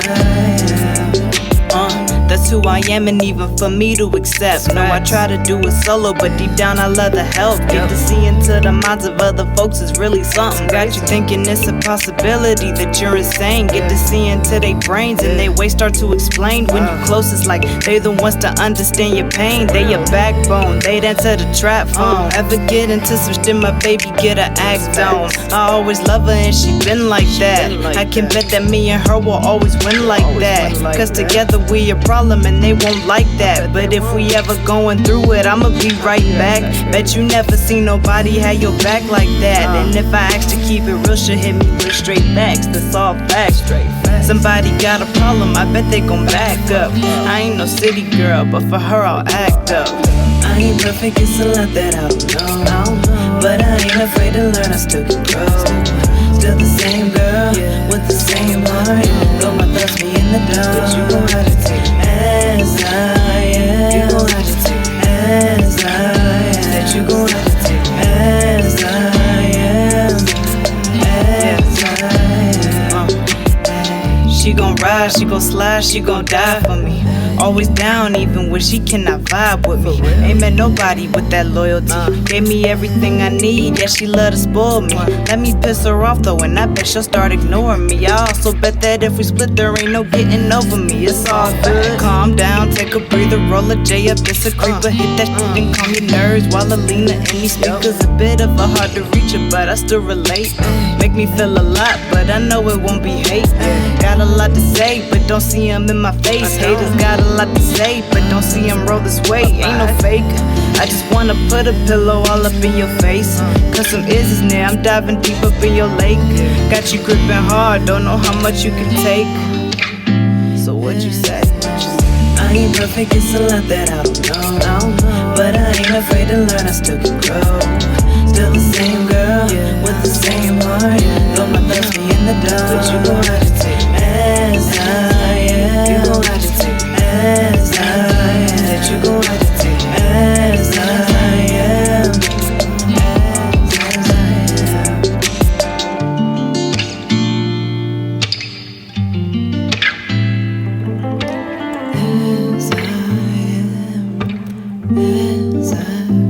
That's who I am, and even for me to accept. No, I try to do it solo, but deep down I love the help. Get to see into the minds of other folks is really something. Got you thinking it's a possibility that you're insane. Get to see into their brains, and they way start to explain. When you close, it's like they the ones to understand your pain. They your backbone, they enter the trap phone. Ever get into some shit, my baby get her act on. I always love her, and she been like that. I can bet that me and her will always win like that. Cause together we a problem, and they won't like that. But if we ever going through it, I'ma be right back. Bet you never seen nobody have your back like that. And if I ask to keep it real, she'll hit me with straight facts. That's all facts. Somebody got a problem, I bet they gon' back up. I ain't no city girl, but for her I'll act up. I ain't perfect, it's a lot that I don't know, but I ain't afraid to learn, I still can grow. Still the same girl, with the same heart. Though my thoughts be in the dark, but you gon' have to take as I am. You gon' have to take as I am. That you gon' have to take as I am. As I am. She gon' ride, she gon' slide, she gon' die for me. Always down even when she cannot vibe with me. Ain't met nobody with that loyalty. Gave me everything I need, yeah, she love to spoil me. Let me piss her off though, and I bet she'll start ignoring me. I also bet that if we split, there ain't no getting over me. It's all good. Calm down, take a breather, roll a J up, it's a creeper. Hit that shit and calm your nerves while Alina in these speakers. A bit of a hard to reach it, but I still relate. Make me feel a lot, but I know it won't be hate. Got a lot to say, but don't see him in my face. Haters got a lot to say, but don't see him roll this way. Ain't no fake. I just wanna put a pillow all up in your face. Cause some is near, I'm diving deep up in your lake. Got you gripping hard, don't know how much you can take. So what you say? I ain't perfect, it's a lot that I don't know, but I learn, I still can grow. Still the same girl, with the same heart. Though my thoughts be in the dark, but you gon' have to take me as I am. You gon' have to take me as I am. That you gon' have to take me as I am. As I am. As I am. As I am.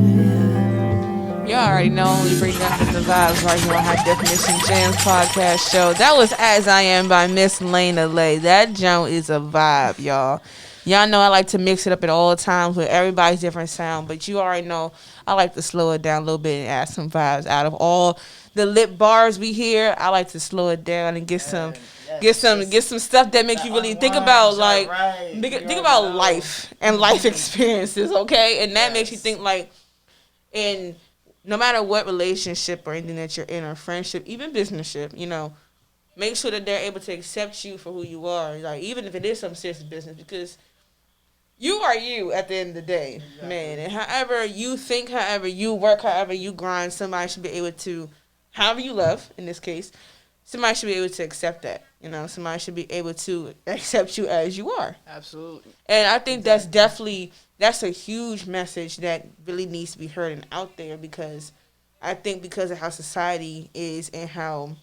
Y'all already know we bring up the vibes right here on High Definition Jamz podcast show. That was As I Am by Miss Layna Lae. That joint is a vibe, y'all. Y'all know I like to mix it up at all times with everybody's different sound, but you already know I like to slow it down a little bit and add some vibes. Out of all the lit bars we hear, I like to slow it down and get some stuff that make you really think about think about life and life experiences, okay? And that makes you think like in no matter what relationship or anything that you're in, or friendship, even businessship, you know, make sure that they're able to accept you for who you are. Like, even if it is some serious business, because you are you at the end of the day, man. And however you think, however you work, however you grind, somebody should be able to, however you love, in this case, somebody should be able to accept that. You know, somebody should be able to accept you as you are. Absolutely. And I think that's definitely, that's a huge message that really needs to be heard and out there, because I think because of how society is and how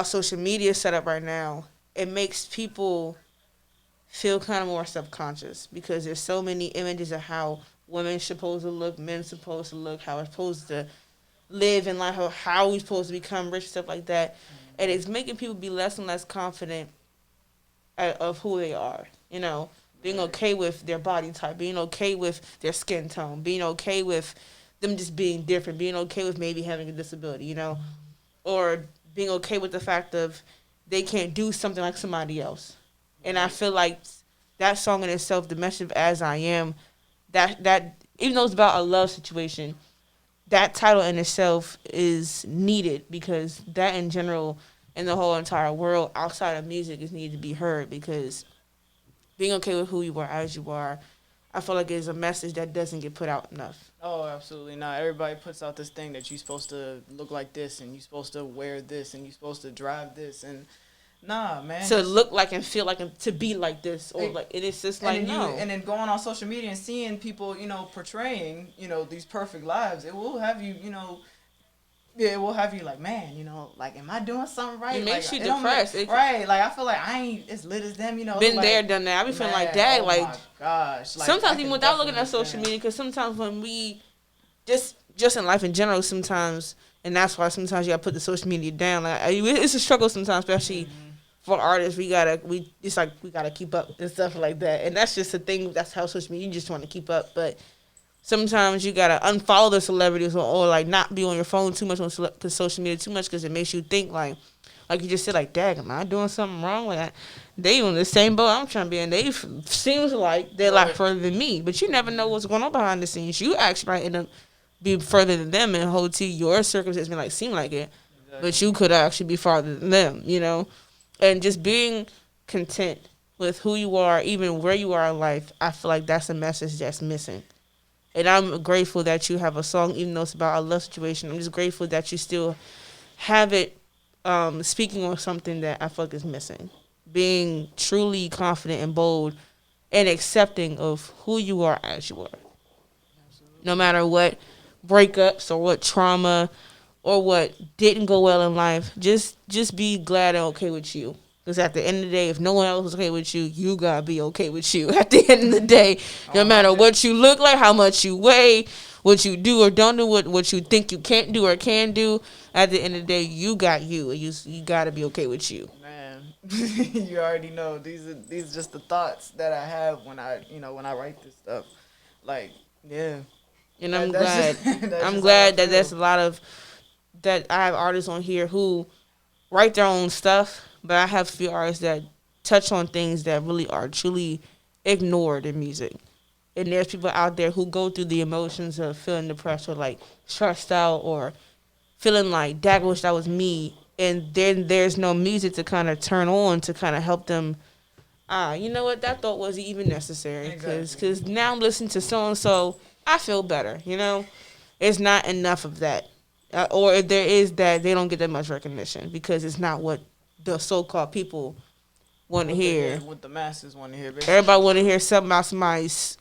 social media is set up right now, it makes people feel kind of more subconscious, because there's so many images of how women supposed to look, men supposed to look, how we're supposed to live in life, how we're supposed to become rich, stuff like that. And it's making people be less and less confident of who they are, you know, being okay with their body type, being okay with their skin tone, being okay with them just being different, being okay with maybe having a disability, you know, or being okay with the fact of they can't do something like somebody else. And I feel like that song in itself, the message of As I Am, that even though it's about a love situation, that title in itself is needed, because that in general in the whole entire world outside of music is needed to be heard, because being okay with who you are as you are, I feel like it's a message that doesn't get put out enough. Oh, absolutely not. Everybody puts out this thing that you're supposed to look like this, and you're supposed to wear this, and you're supposed to drive this, and nah, man. To look like and feel like and to be like this, or like it's just like no. And then going on social media and seeing people, you know, portraying, you know, these perfect lives, it will have you, you know, it will have you like, man, you know, like, am I doing something right? It makes like, you depressed. Right. Like, I feel like I ain't as lit as them, you know. Been like, there, done that. I be feeling like that. Oh like, my gosh. Like, sometimes even without looking at social media, because sometimes when we just in life in general, sometimes, and that's why sometimes you gotta put the social media down. Like, it's a struggle sometimes, especially for artists. We gotta keep up and stuff like that. And that's just a thing. That's how social media, you just want to keep up. But sometimes you gotta unfollow the celebrities, or like not be on your phone too much on social media too much, because it makes you think like you just said, like, dang, am I doing something wrong with that? They on the same boat I'm trying to be in. They seems like they're a lot further than me, but you never know what's going on behind the scenes. You actually might end up be further than them, and hold to your circumstances may like seem like it, but you could actually be farther than them, you know. And just being content with who you are, even where you are in life, I feel like that's a message that's missing. And I'm grateful that you have a song, even though it's about a love situation. I'm just grateful that you still have it speaking on something that I feel like is missing. Being truly confident and bold and accepting of who you are as you are. No matter what breakups or what trauma or what didn't go well in life, just be glad and okay with you. Because at the end of the day, if no one else is okay with you, you gotta be okay with you. At the end of the day, no matter what you look like, how much you weigh, what you do or don't do, what you think you can't do or can do, at the end of the day, you got you. You gotta be okay with you. Man, you already know these are just the thoughts that I have when I write this stuff. Like, yeah. And I'm glad. I'm glad that there's a lot of that I have artists on here who write their own stuff, but I have a few artists that touch on things that really are truly ignored in music. And there's people out there who go through the emotions of feeling depressed or like stressed out or feeling like, dang, I wish that was me. And then there's no music to kind of turn on to kind of help them. You know what? That thought wasn't even necessary. Because now I'm listening to so-and-so. I feel better. You know, it's not enough of that, or if there is that, they don't get that much recognition because it's not what the so-called people want to hear. What the masses want to hear. Basically. Everybody want to hear something about somebody's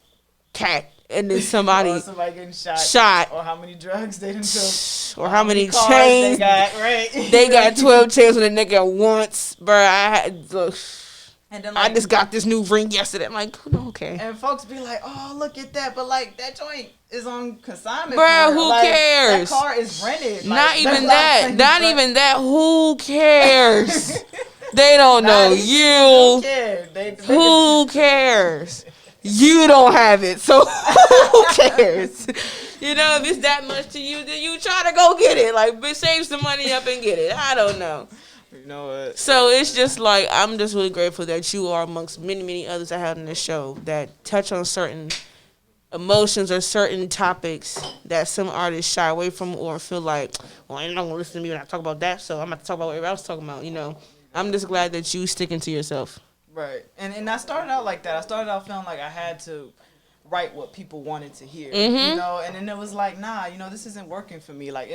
cat, and then somebody or somebody getting shot, or how many drugs they done took, or how many cars chains they got. Right, they got 12 chains on a nigga once, bro. And then, I just got this new ring yesterday. I'm like, okay. And folks be like, oh, look at that. But, like, that joint is on consignment. Bro, who like, cares? That car is rented. Not like, even that. Not even that. Who cares? They don't know you. Who cares? You don't have it. So, who cares? You know, if it's that much to you, then you try to go get it. Like, save some money up and get it. I don't know. You know what? So it's just like, I'm just really grateful that you are amongst many, many others I have in this show that touch on certain emotions or certain topics that some artists shy away from or feel like, well, you're not going to listen to me when I talk about that, so I'm about to talk about what everybody else is talking about, you know. I'm just glad that you sticking to yourself. Right. And I started out like that. I started out feeling like I had to write what people wanted to hear, Mm-hmm. you know, and then it was like, nah, you know, this isn't working for me. Like,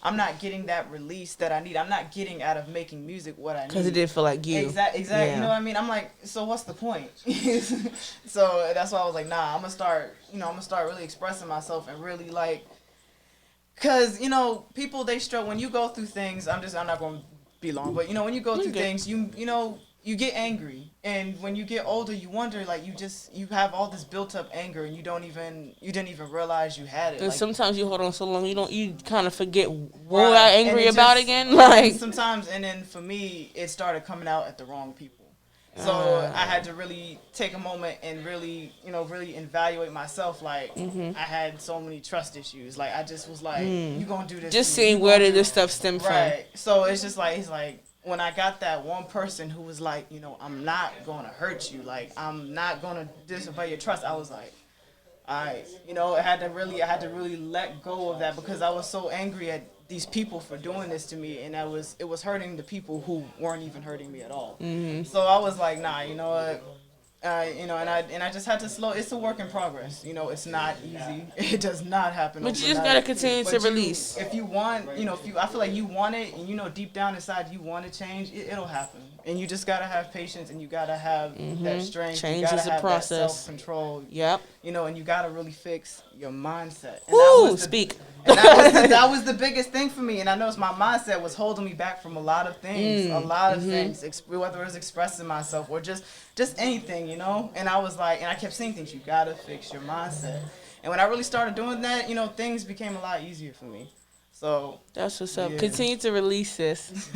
I'm not getting that release that I need. I'm not getting out of making music what I need. Because it didn't feel like you. Exactly. Yeah. You know what I mean? I'm like, so what's the point? So that's why I was like, nah, I'm going to start really expressing myself and really like, because, you know, people, they struggle. When you go through things, I'm not going to be long, but, you know, when you go through things, you know, you get angry, and when you get older, you wonder, like, you have all this built up anger, and you didn't even realize you had it. And like, sometimes you hold on so long, you kind of forget what right. I angry about again. Like sometimes, and then for me, it started coming out at the wrong people. So I had to really take a moment and really, you know, really evaluate myself. Like, I had so many trust issues. Like, I just was like, you gonna do this? Just seeing where did this stuff stem from? Right. So it's just like, he's like, when I got that one person who was like, you know, I'm not going to hurt you. Like, I'm not going to disobey your trust. I was like, all right. You know, I had to really let go of that because I was so angry at these people for doing this to me. And it was hurting the people who weren't even hurting me at all. Mm-hmm. So I was like, nah, you know what? You know, and I just had to slow. It's a work in progress. You know, it's not easy. It does not happen. But you just gotta continue to release. If you want, you know, I feel like you want it, and you know, deep down inside, you want to change. It'll happen, and you just gotta have patience, and you gotta have that strength. Change you gotta is a have process. That self-control. Yep. You know, and you gotta really fix your mindset. And Woo! Speak. And that was the biggest thing for me, and I noticed my mindset was holding me back from a lot of things, things, whether it was expressing myself or just anything, you know. And I was like, and I kept saying things. You gotta fix your mindset. And when I really started doing that, you know, things became a lot easier for me. So that's what's up. Yeah. Continue to release this.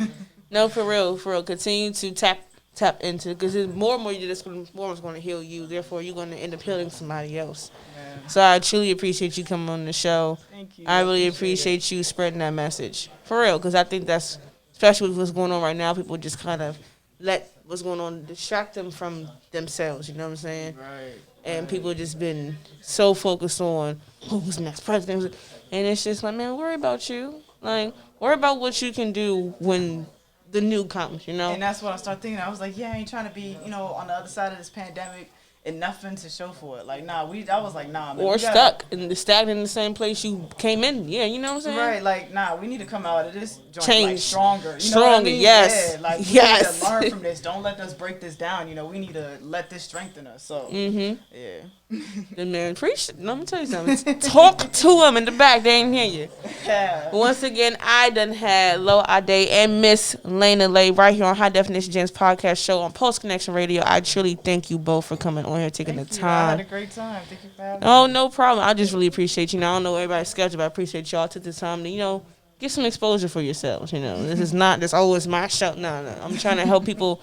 No, for real. Continue to tap into it because more and more more is going to heal you. Therefore, you're going to end up healing somebody else. Yeah. So I truly appreciate you coming on the show. Thank you. I really appreciate you spreading that message for real because I think that's especially with what's going on right now. People just kind of let what's going on distract them from themselves. You know what I'm saying? Right. And people just been so focused on who's next president, and it's just like, man, worry about you. Like, worry about what you can do when the new comes, you know? And that's what I started thinking. I was like, yeah, I ain't trying to be, you know, on the other side of this pandemic and nothing to show for it. Like, nah, I was like, nah, man. Or stuck stagnant in the same place you came in. Yeah, you know what I'm saying? Right, like, nah, we need to come out of this joint Change. like stronger. You Stronger, know what I mean? yes. Yeah, like, we yes. need to learn from this. Don't let us break this down. You know, we need to let this strengthen us. So, yeah. The man, preach. Let me tell you something. Talk to him in the back. They ain't hear you. Yeah. Once again, I done had L.O.E, ADDE and Miss Layna Lae right here on High Definition Jamz podcast show on Post Connection Radio. I truly thank you both for coming on here, taking the time. I had a great time. Thank you for having me. Oh, no problem. I just really appreciate you. Know, I don't know everybody's schedule, but I appreciate y'all took the time to, you know, get some exposure for yourselves. You know, this is not this. Oh, it's my show. No. I'm trying to help people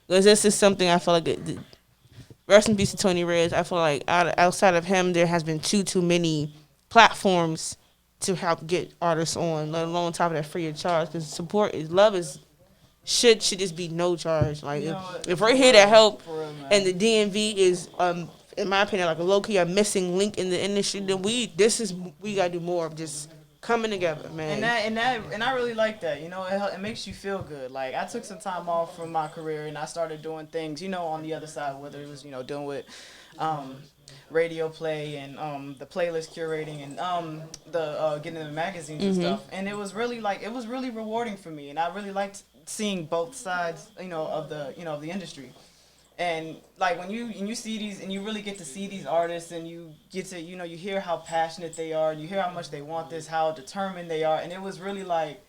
because this is something I feel like. Rest in peace to Tony Reyes. I feel like outside of him, there has been too many platforms to help get artists on, let alone on top of that free of charge. Because should just be no charge. Like if we're here to help, and the DMV is in my opinion like a low key a missing link in the industry, then we gotta do more of just coming together, man. And I really like that. You know, it makes you feel good. Like, I took some time off from my career and I started doing things, you know, on the other side, whether it was, you know, dealing with radio play and the playlist curating and the getting in the magazines and stuff. And it was really rewarding for me, and I really liked seeing both sides, you know, of the industry. And like when you see these, and you really get to see these artists, and you get to, you know, you hear how passionate they are, and you hear how much they want this, how determined they are, and it was really like,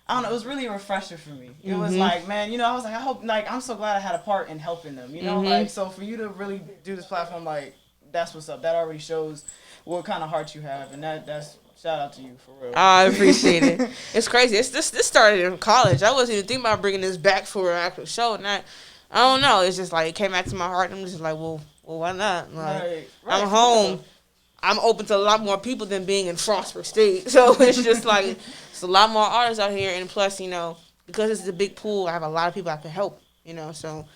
I don't know, it was really a refresher for me. It was like, man, you know, I was like, I hope, like, I'm so glad I had a part in helping them, you know, like, so for you to really do this platform, like, that's what's up. That already shows what kind of heart you have, and that's shout out to you for real. I appreciate it. It's crazy. This started in college. I wasn't even thinking about bringing this back for an actual show, and I don't know. It's just like it came back to my heart. And I'm just like, well, why not? Like, right. I'm home. I'm open to a lot more people than being in Frostburg State. So it's just like it's a lot more artists out here, and plus, you know, because it's a big pool, I have a lot of people I can help. You know, so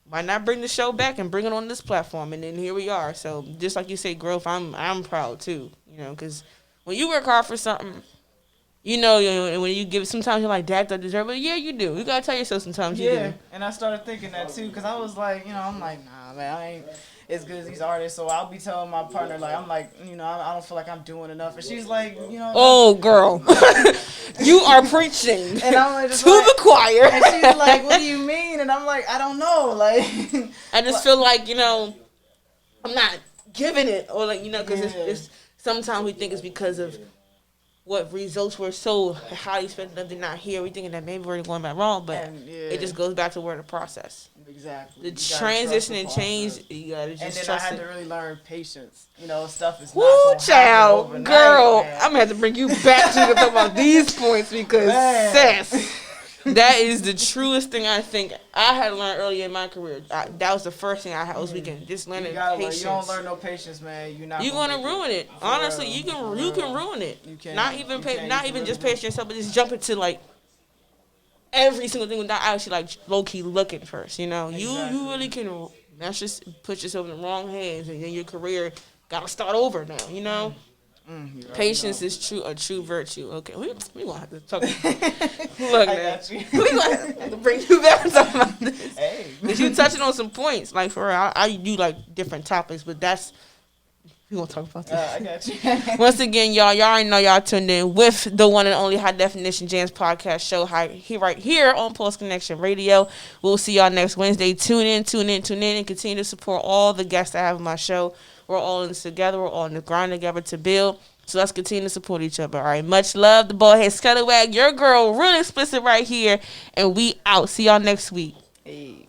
why not bring the show back and bring it on this platform? And then here we are. So just like you say, growth. I'm proud too. You know, because when you work hard for something, you know, and when you give it, sometimes you're like, Dad, don't deserve it. Yeah, you do. You gotta tell yourself sometimes you do. Yeah, and I started thinking that too, because I was like, you know, I'm like, nah, man, I ain't as good as these artists. So I'll be telling my partner, like, I'm like, you know, I don't feel like I'm doing enough. And she's like, you know. Oh, girl. You are preaching and I'm like, to the choir. And she's like, what do you mean? And I'm like, I don't know. Like, I just feel like, you know, I'm not giving it. Or like, you know, because it's sometimes we think it's because of what results were so highly expected that they're not here. We thinking that maybe we're going back wrong, but it just goes back to where the process. Exactly. The transition and change, you gotta just trust it. And then I had to really learn patience. You know, stuff is not Woo, child, overnight, girl, man. I'm gonna have to bring you back to talk about these points because, sis, that is the truest thing I think I had learned early in my career. That was the first thing I was weekend, just learning patience. You don't learn no patience, man. You're gonna ruin it. Honestly, you can ruin it. You can. Not even just pace yourself, but just jump into like every single thing without actually like low key looking first. You know, Exactly. you really can. That's just put yourself in the wrong hands, and then your career gotta start over now. You know. Right, Patience is a true virtue. Okay, we gonna have to talk. Look, I man, got you. we gonna have to bring you back and talk about this. Hey, Cause you touching on some points. Like for real, I do like different topics, but we gonna talk about this. I got you. Once again, y'all already know y'all tuned in with the one and only High Definition Jamz podcast show right here on Pulse Connection Radio. We'll see y'all next Wednesday. Tune in, and continue to support all the guests I have on my show. We're all in this together. We're all in the grind together to build. So let's continue to support each other. All right. Much love. The Ballhead Scallywag. Your girl, Real Explicit right here. And we out. See y'all next week. Hey.